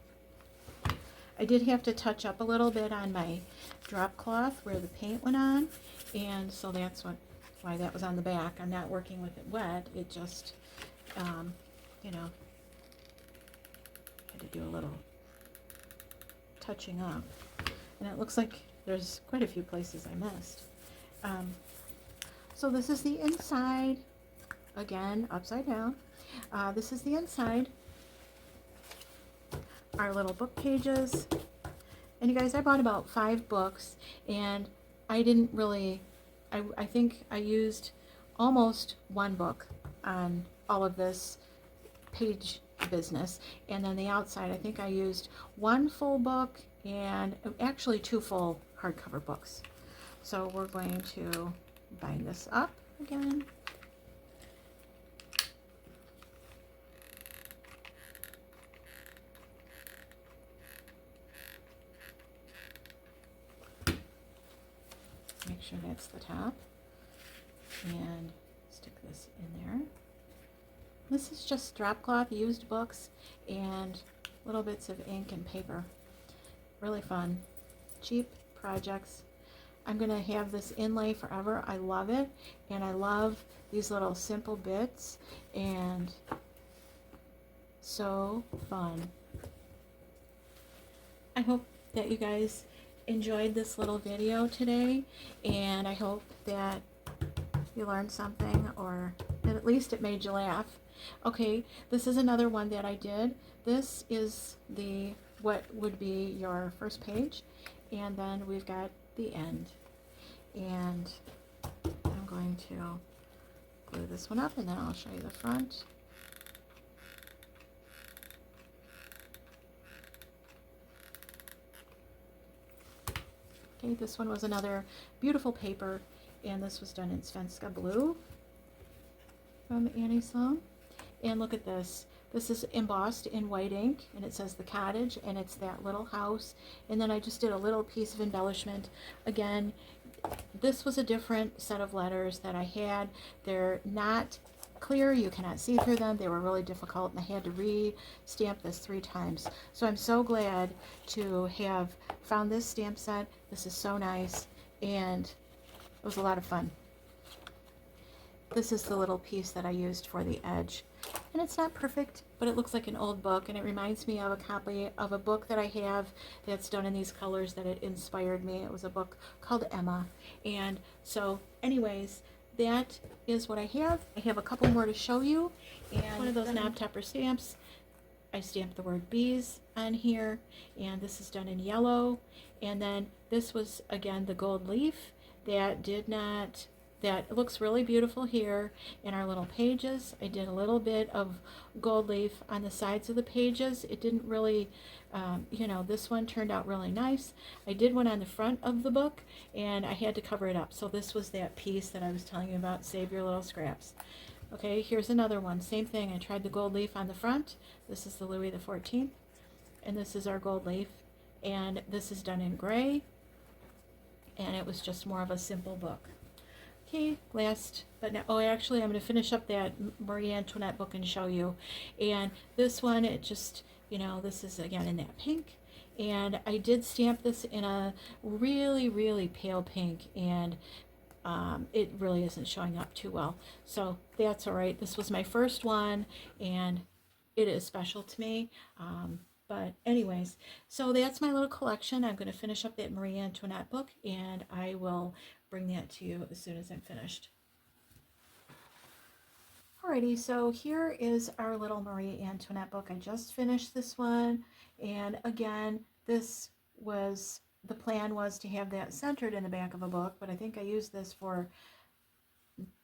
I did have to touch up a little bit on my drop cloth where the paint went on, and so that's why that was on the back. I'm not working with it wet. It just, you know, had to do a little touching up. And it looks like there's quite a few places I missed. So this is the inside, again, upside down. This is the inside. Our little book pages. And you guys, I bought about 5 books, and I didn't really, I think I used almost 1 book on all of this page business. And then the outside, I think I used 1 full book and actually 2 full hardcover books. So we're going to bind this up again. Make sure that's the top, and stick this in there. This is just drop cloth, used books, and little bits of ink and paper. Really fun, cheap projects. I'm gonna have this inlay forever. I love it, and I love these little simple bits, and so fun. I hope that you guys enjoyed this little video today, and I hope that you learned something, or that at least it made you laugh. Okay, this is another one that I did. This is the what would be your first page, and then we've got the end, and I'm going to glue this one up, and then I'll show you the front. Okay, this one was another beautiful paper, and this was done in Svenska Blue from Annie Sloan. And look at this. This is embossed in white ink, and it says the cottage, and it's that little house. And then I just did a little piece of embellishment. Again, this was a different set of letters that I had. They're not clear, you cannot see through them. They were really difficult, and I had to re-stamp this 3 times. So I'm so glad to have found this stamp set. This is so nice, and it was a lot of fun. This is the little piece that I used for the edge, and it's not perfect, but it looks like an old book, and it reminds me of a copy of a book that I have that's done in these colors that it inspired me. It was a book called Emma. And so anyways, that is what I have. I have a couple more to show you, and one of those knob topper stamps, I stamped the word bees on here, and this is done in yellow. And then this was again the gold leaf that that looks really beautiful here in our little pages. I did a little bit of gold leaf on the sides of the pages. It didn't really, you know, this one turned out really nice. I did one on the front of the book, and I had to cover it up. So this was that piece that I was telling you about, save your little scraps. Okay, here's another one, same thing. I tried the gold leaf on the front. This is the Louis XIV, and this is our gold leaf, and this is done in gray, and it was just more of a simple book. Okay, last but now, oh, actually I'm going to finish up that Marie Antoinette book and show you. And this one, it just, you know, this is again in that pink, and I did stamp this in a really, really pale pink, and it really isn't showing up too well. So that's all right. This was my first one, and it is special to me. But anyways, so that's my little collection. I'm going to finish up that Marie Antoinette book, and I will bring that to you as soon as I'm finished. Alrighty, so here is our little Marie Antoinette book. I just finished this one, and again, this was, the plan was to have that centered in the back of a book, but I think I used this for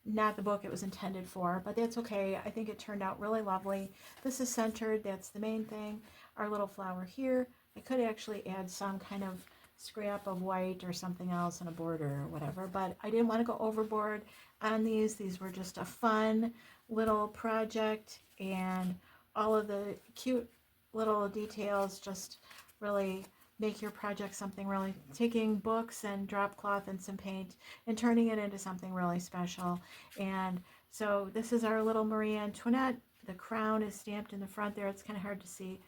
not the book it was intended for, but that's okay. I think it turned out really lovely. This is centered, that's the main thing. Our little flower here, I could actually add some kind of scrap of white or something else in a border or whatever, but I didn't want to go overboard on these. These were just a fun little project, and all of the cute little details just really make your project something really, taking books and drop cloth and some paint and turning it into something really special. And so this is our little Marie Antoinette. The crown is stamped in the front there. It's kind of hard to see.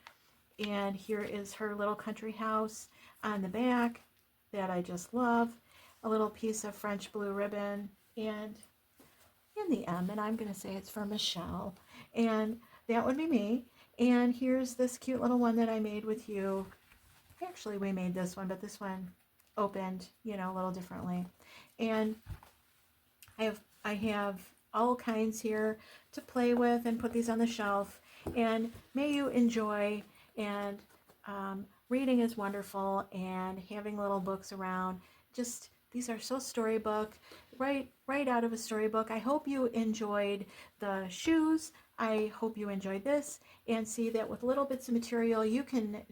And here is her little country house on the back that I just love. A little piece of French blue ribbon, and in the M, and I'm going to say it's for Michelle. And that would be me. And here's this cute little one that I made with you. Actually, we made this one, but this one opened, you know, a little differently. And I have all kinds here to play with and put these on the shelf. And may you enjoy, and reading is wonderful, and having little books around. Just, these are so storybook, right out of a storybook. I hope you enjoyed the shoes. I hope you enjoyed this, and see that with little bits of material you can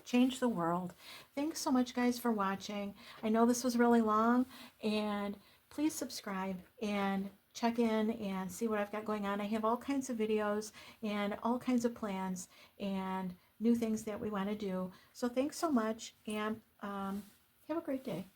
change the world. Thanks so much, guys, for watching. I know this was really long, and please subscribe and check in and see what I've got going on. I have all kinds of videos and all kinds of plans and new things that we want to do. So thanks so much, and have a great day.